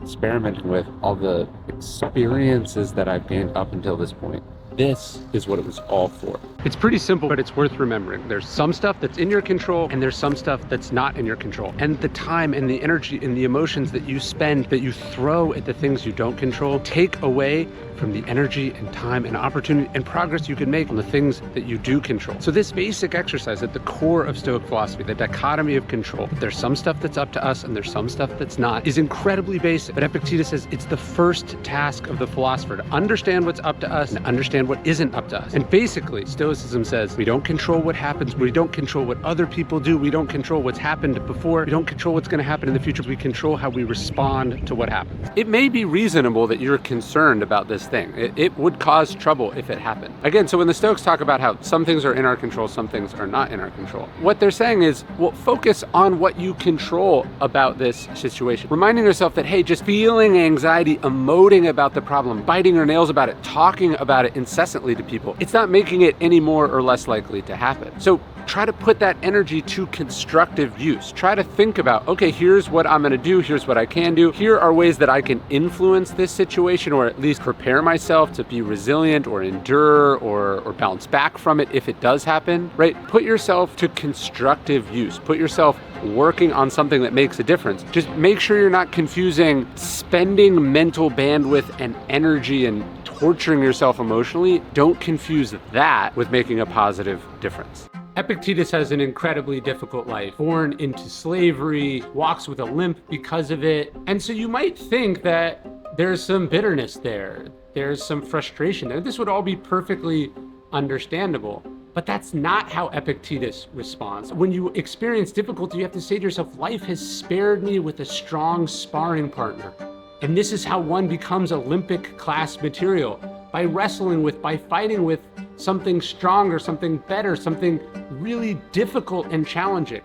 experimenting with, all the experiences that I've gained up until this point. This is what it was all for. It's pretty simple, but it's worth remembering. There's some stuff that's in your control, and there's some stuff that's not in your control. And the time and the energy and the emotions that you spend, that you throw at the things you don't control, take away from the energy and time and opportunity and progress you can make on the things that you do control. So this basic exercise at the core of Stoic philosophy, the dichotomy of control, that there's some stuff that's up to us and there's some stuff that's not, is incredibly basic. But Epictetus says it's the first task of the philosopher, to understand what's up to us and understand understand what isn't up to us. And basically, Stoicism says we don't control what happens, we don't control what other people do, we don't control what's happened before, we don't control what's going to happen in the future, we control how we respond to what happens. It may be reasonable that you're concerned about this thing. It would cause trouble if it happened. Again, so when the Stoics talk about how some things are in our control, some things are not in our control, what they're saying is, well, focus on what you control about this situation. Reminding yourself that, hey, just feeling anxiety, emoting about the problem, biting your nails about it, talking about it incessantly to people, it's not making it any more or less likely to happen. So try to put that energy to constructive use. Try to think about, okay, here's what I'm gonna do, here's what I can do, here are ways that I can influence this situation, or at least prepare myself to be resilient or endure or bounce back from it if it does happen, right? Put yourself to constructive use. Put yourself working on something that makes a difference. Just make sure you're not confusing spending mental bandwidth and energy and torturing yourself emotionally. Don't confuse that with making a positive difference. Epictetus has an incredibly difficult life, born into slavery, walks with a limp because of it. And so you might think that there's some bitterness there, there's some frustration there. This would all be perfectly understandable. But that's not how Epictetus responds. When you experience difficulty, you have to say to yourself, life has spared me with a strong sparring partner. And this is how one becomes Olympic class material, by wrestling with, by fighting with something stronger, something better, something really difficult and challenging.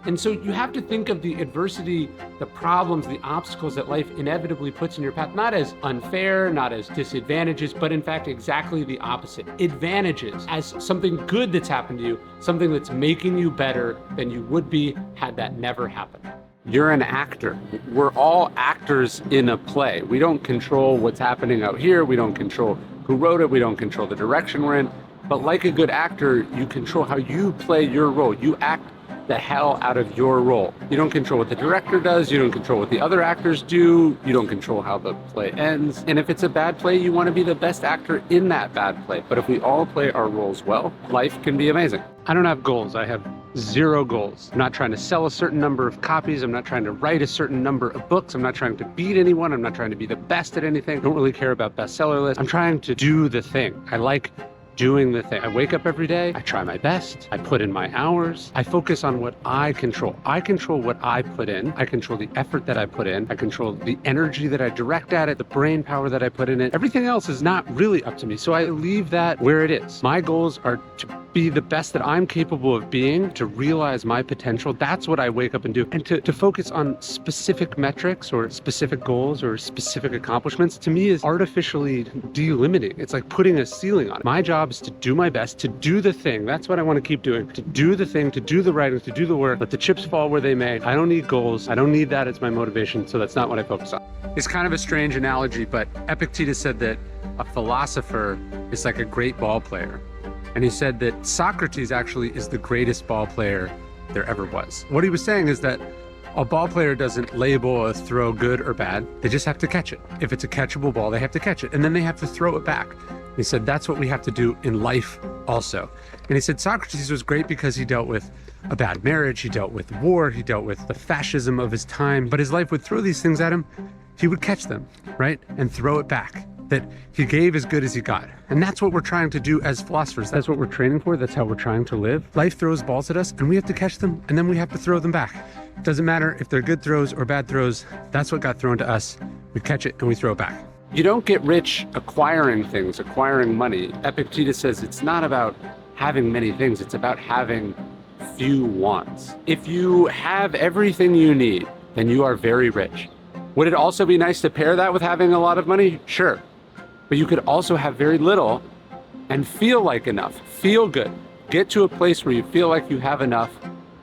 And so you have to think of the adversity, the problems, the obstacles that life inevitably puts in your path, not as unfair, not as disadvantages, but in fact exactly the opposite. Advantages, as something good that's happened to you, something that's making you better than you would be had that never happened. You're an actor. We're all actors in a play. We don't control what's happening out here. We don't control who wrote it. We don't control the direction we're in. But like a good actor, you control how you play your role. You act the hell out of your role. You don't control what the director does. You don't control what the other actors do. You don't control how the play ends. And if it's a bad play, you want to be the best actor in that bad play. But if we all play our roles well, life can be amazing. I don't have goals. I have zero goals. I'm not trying to sell a certain number of copies. I'm not trying to write a certain number of books. I'm not trying to beat anyone. I'm not trying to be the best at anything. I don't really care about bestseller lists. I'm trying to do the thing. I like doing the thing. I wake up every day, I try my best, I put in my hours, I focus on what I control. I control what I put in, I control the effort that I put in, I control the energy that I direct at it, the brain power that I put in it. Everything else is not really up to me, so I leave that where it is. My goals are to be the best that I'm capable of being, to realize my potential. That's what I wake up and do. And to focus on specific metrics or specific goals or specific accomplishments, to me is artificially delimiting. It's like putting a ceiling on it. My job is to do my best, to do the thing. That's what I want to keep doing. To do the thing, to do the writing, to do the work. Let the chips fall where they may. I don't need goals. I don't need that as my motivation, so that's not what I focus on. It's kind of a strange analogy, but Epictetus said that a philosopher is like a great ball player. And he said that Socrates actually is the greatest ball player there ever was. What he was saying is that a ball player doesn't label a throw good or bad. They just have to catch it. If it's a catchable ball, they have to catch it. And then they have to throw it back. He said that's what we have to do in life also. And he said Socrates was great because he dealt with a bad marriage, he dealt with war, he dealt with the fascism of his time, but his life would throw these things at him, he would catch them, right? And throw it back. That he gave as good as he got. And that's what we're trying to do as philosophers. That's what we're training for. That's how we're trying to live. Life throws balls at us and we have to catch them and then we have to throw them back. It doesn't matter if they're good throws or bad throws. That's what got thrown to us. We catch it and we throw it back. You don't get rich acquiring things, acquiring money. Epictetus says it's not about having many things. It's about having few wants. If you have everything you need, then you are very rich. Would it also be nice to pair that with having a lot of money? Sure. But you could also have very little and feel like enough, feel good. Get to a place where you feel like you have enough,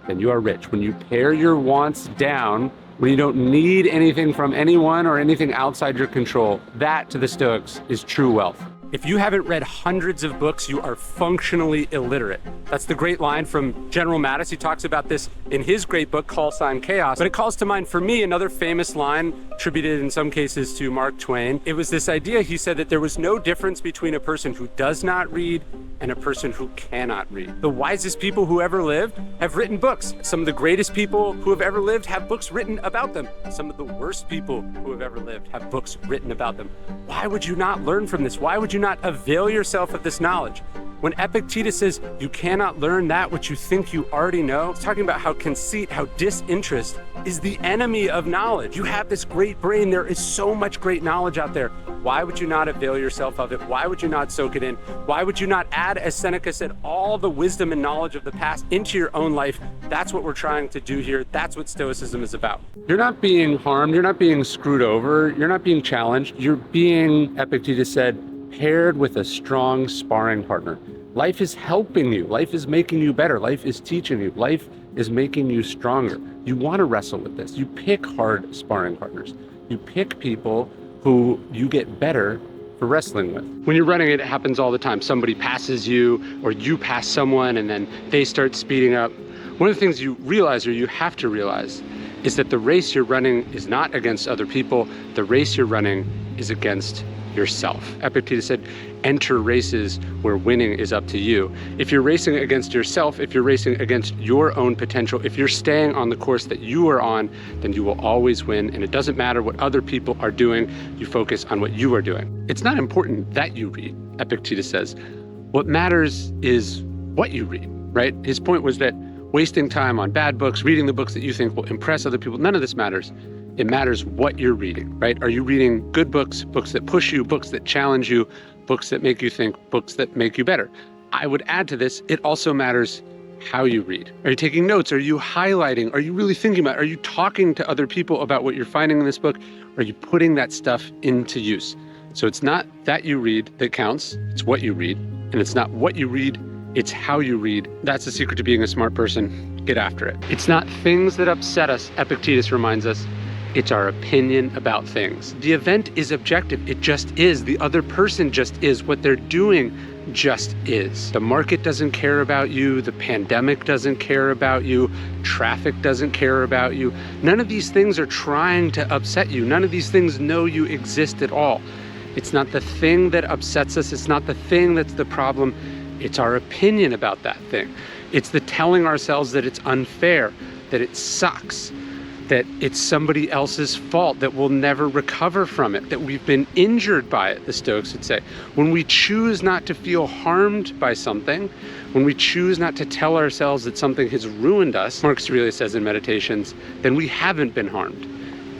then you are rich. When you pare your wants down, when you don't need anything from anyone or anything outside your control, that to the Stoics is true wealth. If you haven't read hundreds of books, you are functionally illiterate. That's the great line from General Mattis. He talks about this in his great book, Call Sign Chaos. But it calls to mind for me another famous line attributed in some cases to Mark Twain. It was this idea, he said, that there was no difference between a person who does not read and a person who cannot read. The wisest people who ever lived have written books. Some of the greatest people who have ever lived have books written about them. Some of the worst people who have ever lived have books written about them. Why would you not learn from this? Why would you not avail yourself of this knowledge? When Epictetus says you cannot learn that which you think you already know, it's talking about how conceit, how disinterest is the enemy of knowledge. You have this great brain. There is so much great knowledge out there. Why would you not avail yourself of it? Why would you not soak it in? Why would you not add, as Seneca said, all the wisdom and knowledge of the past into your own life? That's what we're trying to do here. That's what Stoicism is about. You're not being harmed. You're not being screwed over. You're not being challenged. You're being, Epictetus said, paired with a strong sparring partner. Life is helping you. Life is making you better. Life is teaching you. Life is making you stronger. You want to wrestle with this. You pick hard sparring partners. You pick people who you get better for wrestling with. When you're running, it happens all the time. Somebody passes you or you pass someone and then they start speeding up. One of the things you realize, or you have to realize, is that the race you're running is not against other people. The race you're running is against yourself. Epictetus said, enter races where winning is up to you. If you're racing against yourself, if you're racing against your own potential, if you're staying on the course that you are on, then you will always win. And it doesn't matter what other people are doing. You focus on what you are doing. It's not important that you read, Epictetus says. What matters is what you read, right? His point was that wasting time on bad books, reading the books that you think will impress other people, none of this matters. It matters what you're reading, right? Are you reading good books, books that push you, books that challenge you, books that make you think, books that make you better? I would add to this, it also matters how you read. Are you taking notes? Are you highlighting? Are you really thinking about it? Are you talking to other people about what you're finding in this book? Are you putting that stuff into use? So it's not that you read that counts, it's what you read. And it's not what you read, it's how you read. That's the secret to being a smart person. Get after it. It's not things that upset us, Epictetus reminds us. It's our opinion about things. The event is objective. It just is. The other person just is. What they're doing just is. The market doesn't care about you. The pandemic doesn't care about you. Traffic doesn't care about you. None of these things are trying to upset you. None of these things know you exist at all. It's not the thing that upsets us. It's not the thing that's the problem. It's our opinion about that thing. It's the telling ourselves that it's unfair, that it sucks, that it's somebody else's fault, that we'll never recover from it, that we've been injured by it, the Stoics would say. When we choose not to feel harmed by something, when we choose not to tell ourselves that something has ruined us, Marcus Aurelius says in Meditations, then we haven't been harmed.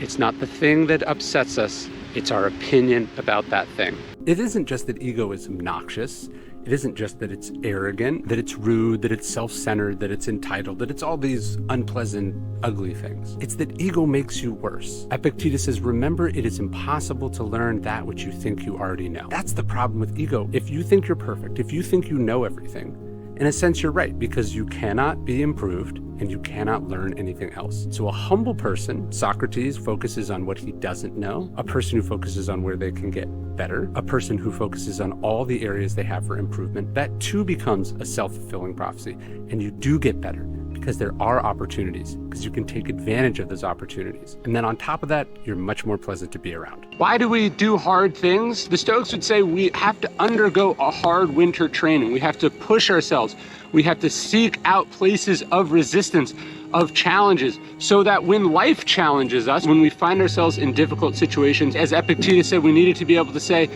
It's not the thing that upsets us, it's our opinion about that thing. It isn't just that ego is obnoxious. It isn't just that it's arrogant, that it's rude, that it's self-centered, that it's entitled, that it's all these unpleasant, ugly things. It's that ego makes you worse. Epictetus says, remember, it is impossible to learn that which you think you already know. That's the problem with ego. If you think you're perfect, if you think you know everything, in a sense, you're right, because you cannot be improved and you cannot learn anything else. So a humble person, Socrates, focuses on what he doesn't know. A person who focuses on where they can get better. A person who focuses on all the areas they have for improvement. That too becomes a self-fulfilling prophecy. And you do get better because there are opportunities, because you can take advantage of those opportunities. And then on top of that, you're much more pleasant to be around. Why do we do hard things? The Stoics would say we have to undergo a hard winter training. We have to push ourselves. We have to seek out places of resistance, of challenges, so that when life challenges us, when we find ourselves in difficult situations, as Epictetus said, we needed to be able to say,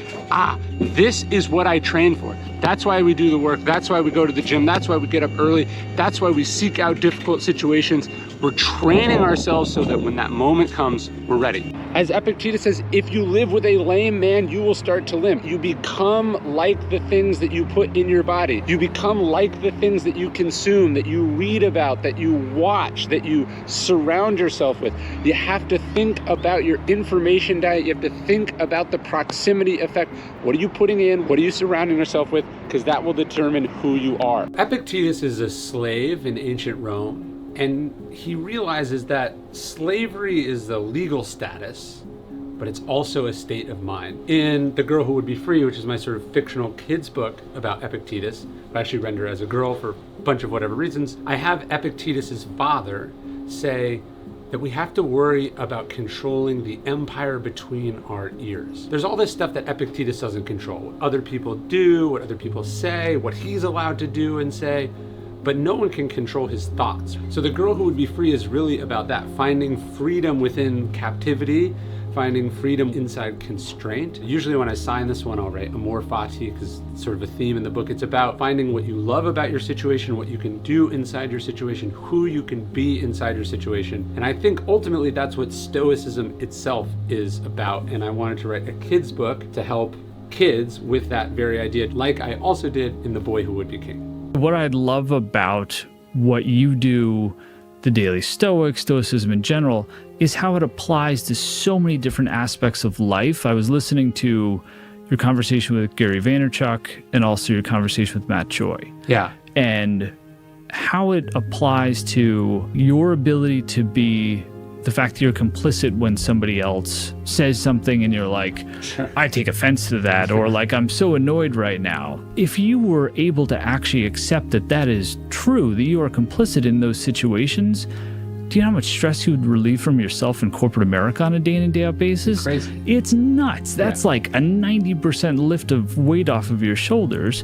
this is what I trained for. That's why we do the work. That's why we go to the gym. That's why we get up early. That's why we seek out difficult situations. We're training ourselves so that when that moment comes, we're ready. As Epictetus says, if you live with a lame man, you will start to limp. You become like the things that you put in your body. You become like the things that you consume, that you read about, that you watch, that you surround yourself with. You have to think about your information diet. You have to think about the proximity effect. What are you putting in? What are you surrounding yourself with? Because that will determine who you are. Epictetus is a slave in ancient Rome. And he realizes that slavery is the legal status, but it's also a state of mind. In The Girl Who Would Be Free, which is my sort of fictional kids book about Epictetus, I actually render her as a girl for a bunch of whatever reasons, I have Epictetus's father say that we have to worry about controlling the empire between our ears. There's all this stuff that Epictetus doesn't control. What other people do, what other people say, what he's allowed to do and say, but no one can control his thoughts. So The Girl Who Would Be Free is really about that, finding freedom within captivity, finding freedom inside constraint. Usually when I sign this one, I'll write amor fati, because it's sort of a theme in the book. It's about finding what you love about your situation, what you can do inside your situation, who you can be inside your situation. And I think ultimately that's what Stoicism itself is about. And I wanted to write a kid's book to help kids with that very idea, like I also did in The Boy Who Would Be King. What I love about what you do, the Daily Stoic, Stoicism in general, is how it applies to so many different aspects of life. I was listening to your conversation with Gary Vaynerchuk and also your conversation with Matt Choi. Yeah. And how it applies to your ability to be the fact that you're complicit when somebody else says something and you're like, Sure. I take offense to that, or like, I'm so annoyed right now. If you were able to actually accept that that is true, that you are complicit in those situations, do you know how much stress you would relieve from yourself in corporate America on a day in and day out basis? Crazy. It's nuts. That's like a 90% lift of weight off of your shoulders.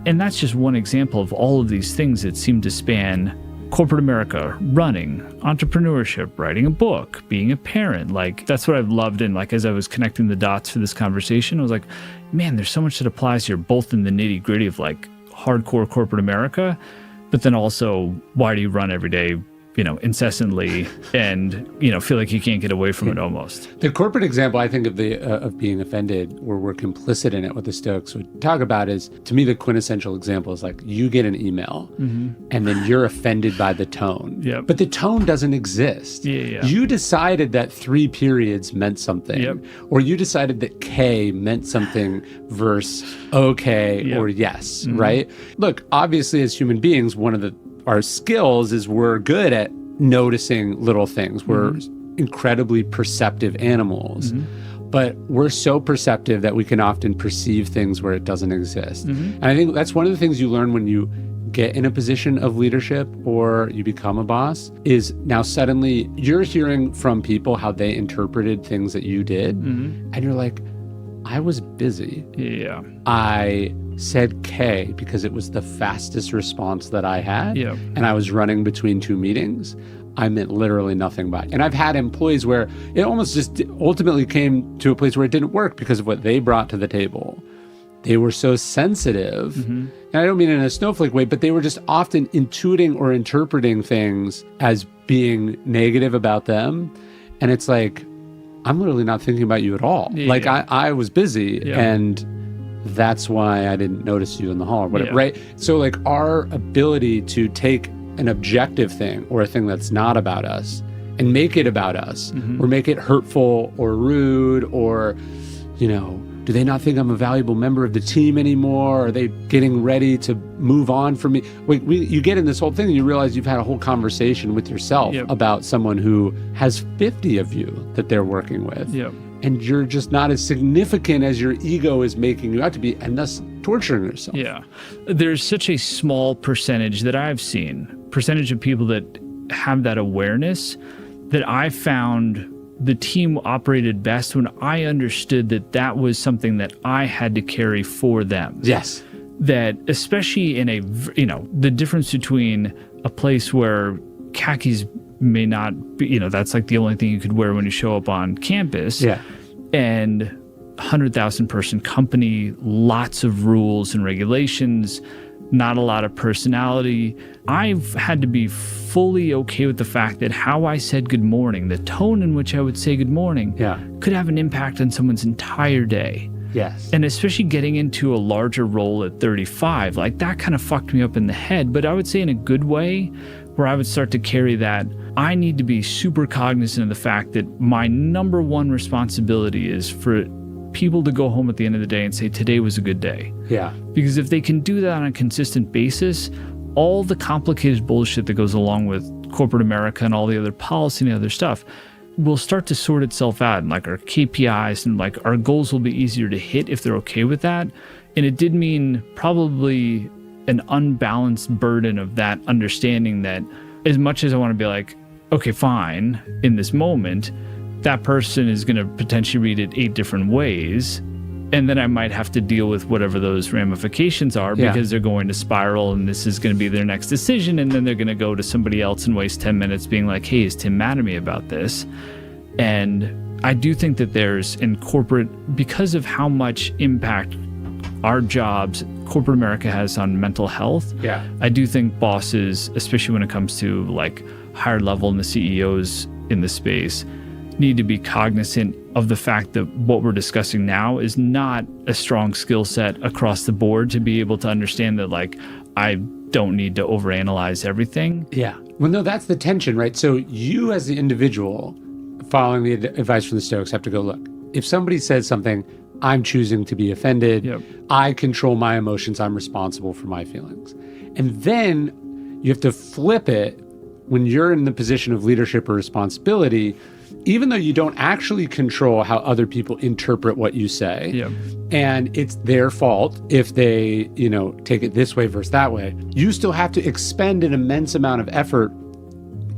And that's just one example of all of these things that seem to span corporate America, running, entrepreneurship, writing a book, being a parent. Like, that's what I've loved. And like, as I was connecting the dots for this conversation, I was like, man, there's so much that applies here, both in the nitty gritty of like hardcore corporate America, but then also, why do you run every day, incessantly, and, feel like you can't get away from it almost? The corporate example, I think, of being offended, where we're complicit in it, what the Stoics would talk about is, to me, the quintessential example is like, you get an email and then you're offended by the tone. Yep. But the tone doesn't exist. Yeah. You decided that 3 periods meant something. Yep. Or you decided that K meant something versus okay or yes, right? Look, obviously, as human beings, one of our skills is we're good at noticing little things. We're incredibly perceptive animals, but we're so perceptive that we can often perceive things where it doesn't exist. And I think that's one of the things you learn when you get in a position of leadership or you become a boss, is now suddenly you're hearing from people how they interpreted things that you did. And you're like, I was busy. Yeah. I said K because it was the fastest response that I had. Yeah. And I was running between 2 meetings. I meant literally nothing by it. And I've had employees where it almost just ultimately came to a place where it didn't work because of what they brought to the table. They were so sensitive. And I don't mean in a snowflake way, but they were just often intuiting or interpreting things as being negative about them. And it's like, I'm literally not thinking about you at all. Like I was busy and that's why I didn't notice you in the hall or whatever, right? So like our ability to take an objective thing or a thing that's not about us and make it about us or make it hurtful or rude or, do they not think I'm a valuable member of the team anymore? Are they getting ready to move on from me? You get in this whole thing and you realize you've had a whole conversation with yourself about someone who has 50 of you that they're working with. And you're just not as significant as your ego is making you out to be, and thus torturing yourself. Yeah. There's such a small percentage that I've seen, percentage of people that have that awareness, that I found the team operated best when I understood that that was something that I had to carry for them. Yes. That especially in the difference between a place where khakis may not be, that's like the only thing you could wear when you show up on campus. Yeah. And 100,000 person company, lots of rules and regulations, not a lot of personality. I've had to be fully okay with the fact that how I said good morning, the tone in which I would say good morning, could have an impact on someone's entire day. Yes. And especially getting into a larger role at 35, like that kind of fucked me up in the head, but I would say in a good way, where I would start to carry that. I need to be super cognizant of the fact that my number one responsibility is for people to go home at the end of the day and say, today was a good day. Yeah. Because if they can do that on a consistent basis, all the complicated bullshit that goes along with corporate America and all the other policy and the other stuff will start to sort itself out. And like our KPIs and like our goals will be easier to hit if they're okay with that. And it did mean probably an unbalanced burden of that understanding that as much as I want to be like, okay, fine, in this moment, that person is going to potentially read it 8 different ways. And then I might have to deal with whatever those ramifications are because they're going to spiral and this is going to be their next decision. And then they're going to go to somebody else and waste 10 minutes being like, hey, is Tim mad at me about this? And I do think that there's in corporate, because of how much impact our jobs, corporate America has on mental health. Yeah. I do think bosses, especially when it comes to like higher level and the CEOs in the space, need to be cognizant of the fact that what we're discussing now is not a strong skill set across the board to be able to understand that, like, I don't need to overanalyze everything. Yeah. Well, no, that's the tension, right? So you as the individual, following the advice from the Stoics, have to go, look, if somebody says something, I'm choosing to be offended. Yep. I control my emotions. I'm responsible for my feelings. And then you have to flip it when you're in the position of leadership or responsibility, even though you don't actually control how other people interpret what you say. Yep. And it's their fault if they, take it this way versus that way. You still have to expend an immense amount of effort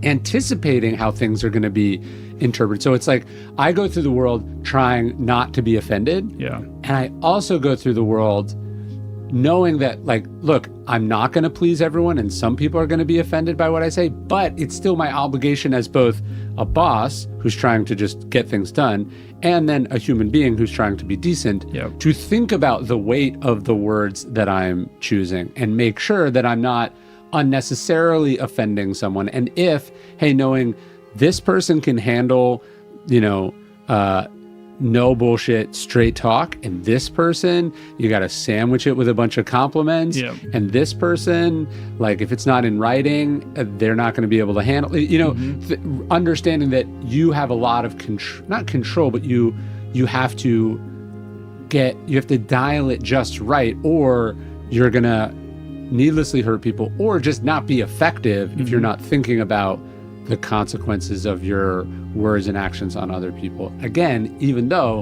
anticipating how things are going to be interpreted. So it's like I go through the world trying not to be offended. Yeah. And I also go through the world knowing that, like, look, I'm not going to please everyone and some people are going to be offended by what I say, but it's still my obligation as both a boss who's trying to just get things done and then a human being who's trying to be decent, Yep. to think about the weight of the words that I'm choosing and make sure that I'm not unnecessarily offending someone. And if, hey, knowing this person can handle, no bullshit, straight talk, and this person, you got to sandwich it with a bunch of compliments. Yep. And this person, like, if it's not in writing, they're not going to be able to handle it. Understanding that you have a lot of not control, but you have to dial it just right, or you're going to needlessly hurt people or just not be effective if you're not thinking about the consequences of your words and actions on other people. Again, even though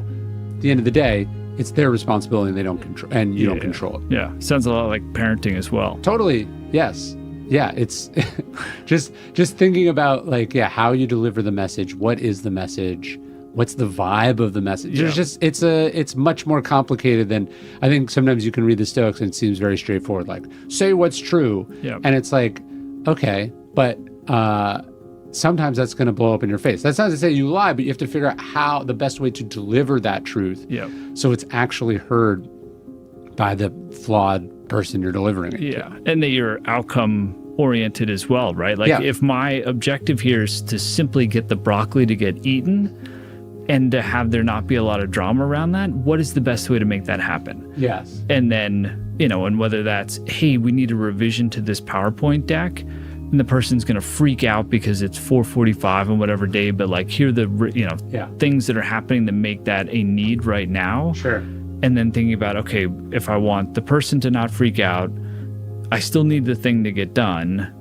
at the end of the day, it's their responsibility and they don't control, and you don't control it. Yeah. Sounds a lot like parenting as well. Totally. Yes. Yeah. It's just thinking about, like, how you deliver the message. What is the message? What's the vibe of the message? Yeah. It's much more complicated than I think. Sometimes you can read the Stoics and it seems very straightforward, like, say what's true. Yeah. And it's like, okay, but sometimes that's going to blow up in your face. That's not to say you lie, but you have to figure out how the best way to deliver that truth. Yeah. So it's actually heard by the flawed person you're delivering it Yeah. to. And that you're outcome oriented as well, right? Like, if my objective here is to simply get the broccoli to get eaten and to have there not be a lot of drama around that, what is the best way to make that happen? Yes. And then, and whether that's, hey, we need a revision to this PowerPoint deck, and the person's going to freak out because it's 4:45 on whatever day, but like, here are the, things that are happening that make that a need right now. Sure. And then thinking about, okay, if I want the person to not freak out, I still need the thing to get done.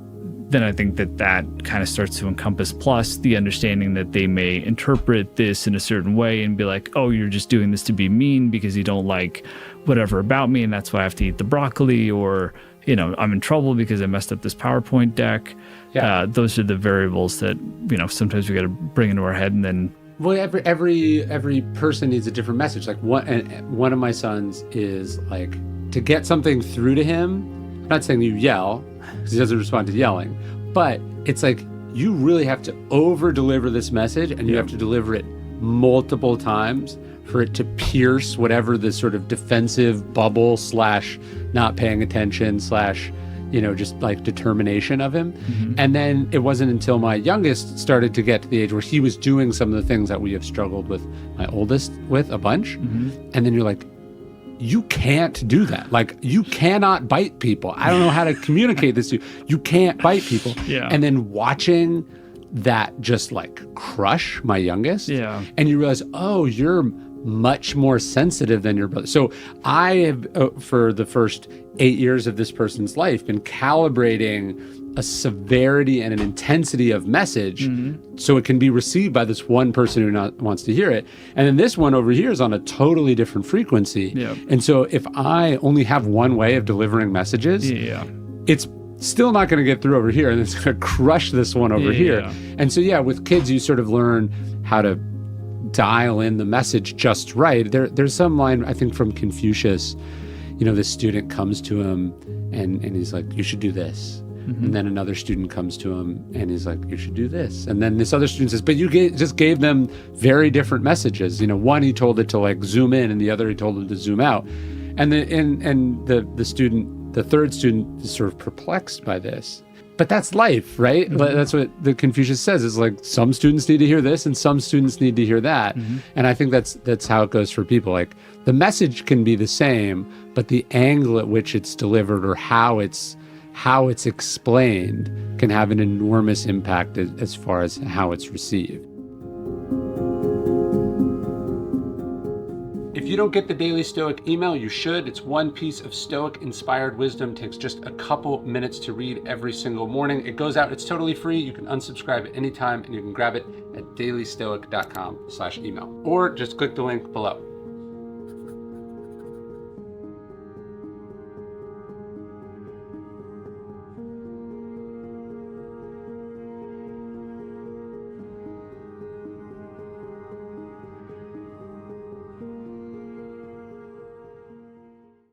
Then I think that kind of starts to encompass, plus the understanding that they may interpret this in a certain way and be like, oh, you're just doing this to be mean because you don't like whatever about me, and that's why I have to eat the broccoli, or, I'm in trouble because I messed up this PowerPoint deck. Yeah. Those are the variables that, sometimes we got to bring into our head. And then, Well, every person needs a different message. Like, one of my sons is like, to get something through to him, I'm not saying you yell, because he doesn't respond to yelling, but it's like, you really have to over deliver this message, and you have to deliver it multiple times for it to pierce whatever the sort of defensive bubble / not paying attention / just like determination of him. And then it wasn't until my youngest started to get to the age where he was doing some of the things that we have struggled with my oldest with a bunch. And then you're like, you can't do that. Like, you cannot bite people. I don't know how to communicate this to you. You can't bite people. Yeah. And then watching that just like crush my youngest. Yeah. And you realize, oh, you're much more sensitive than your brother. So I have, for the first 8 years of this person's life, been calibrating a severity and an intensity of message so it can be received by this one person who wants to hear it. And then this one over here is on a totally different frequency. Yeah. And so if I only have one way of delivering messages, it's still not going to get through over here, and it's going to crush this one over here. And so, with kids, you sort of learn how to dial in the message just right. There's some line, I think, from Confucius, this student comes to him and he's like, you should do this. And then another student comes to him and he's like, you should do this. And then this other student says, but you just gave them very different messages. You know, one he told it to like zoom in and the other he told him to zoom out. And the third student is sort of perplexed by this. But that's life, right? That's what the Confucius says, is like some students need to hear this and some students need to hear that. And I think that's how it goes for people. Like the message can be the same, but the angle at which it's delivered or how it's explained can have an enormous impact as far as how it's received. If you don't get the Daily Stoic email, you should. It's one piece of Stoic-inspired wisdom. It takes just a couple minutes to read every single morning. It goes out. It's totally free. You can unsubscribe at any time, and you can grab it at dailystoic.com/email. Or just click the link below.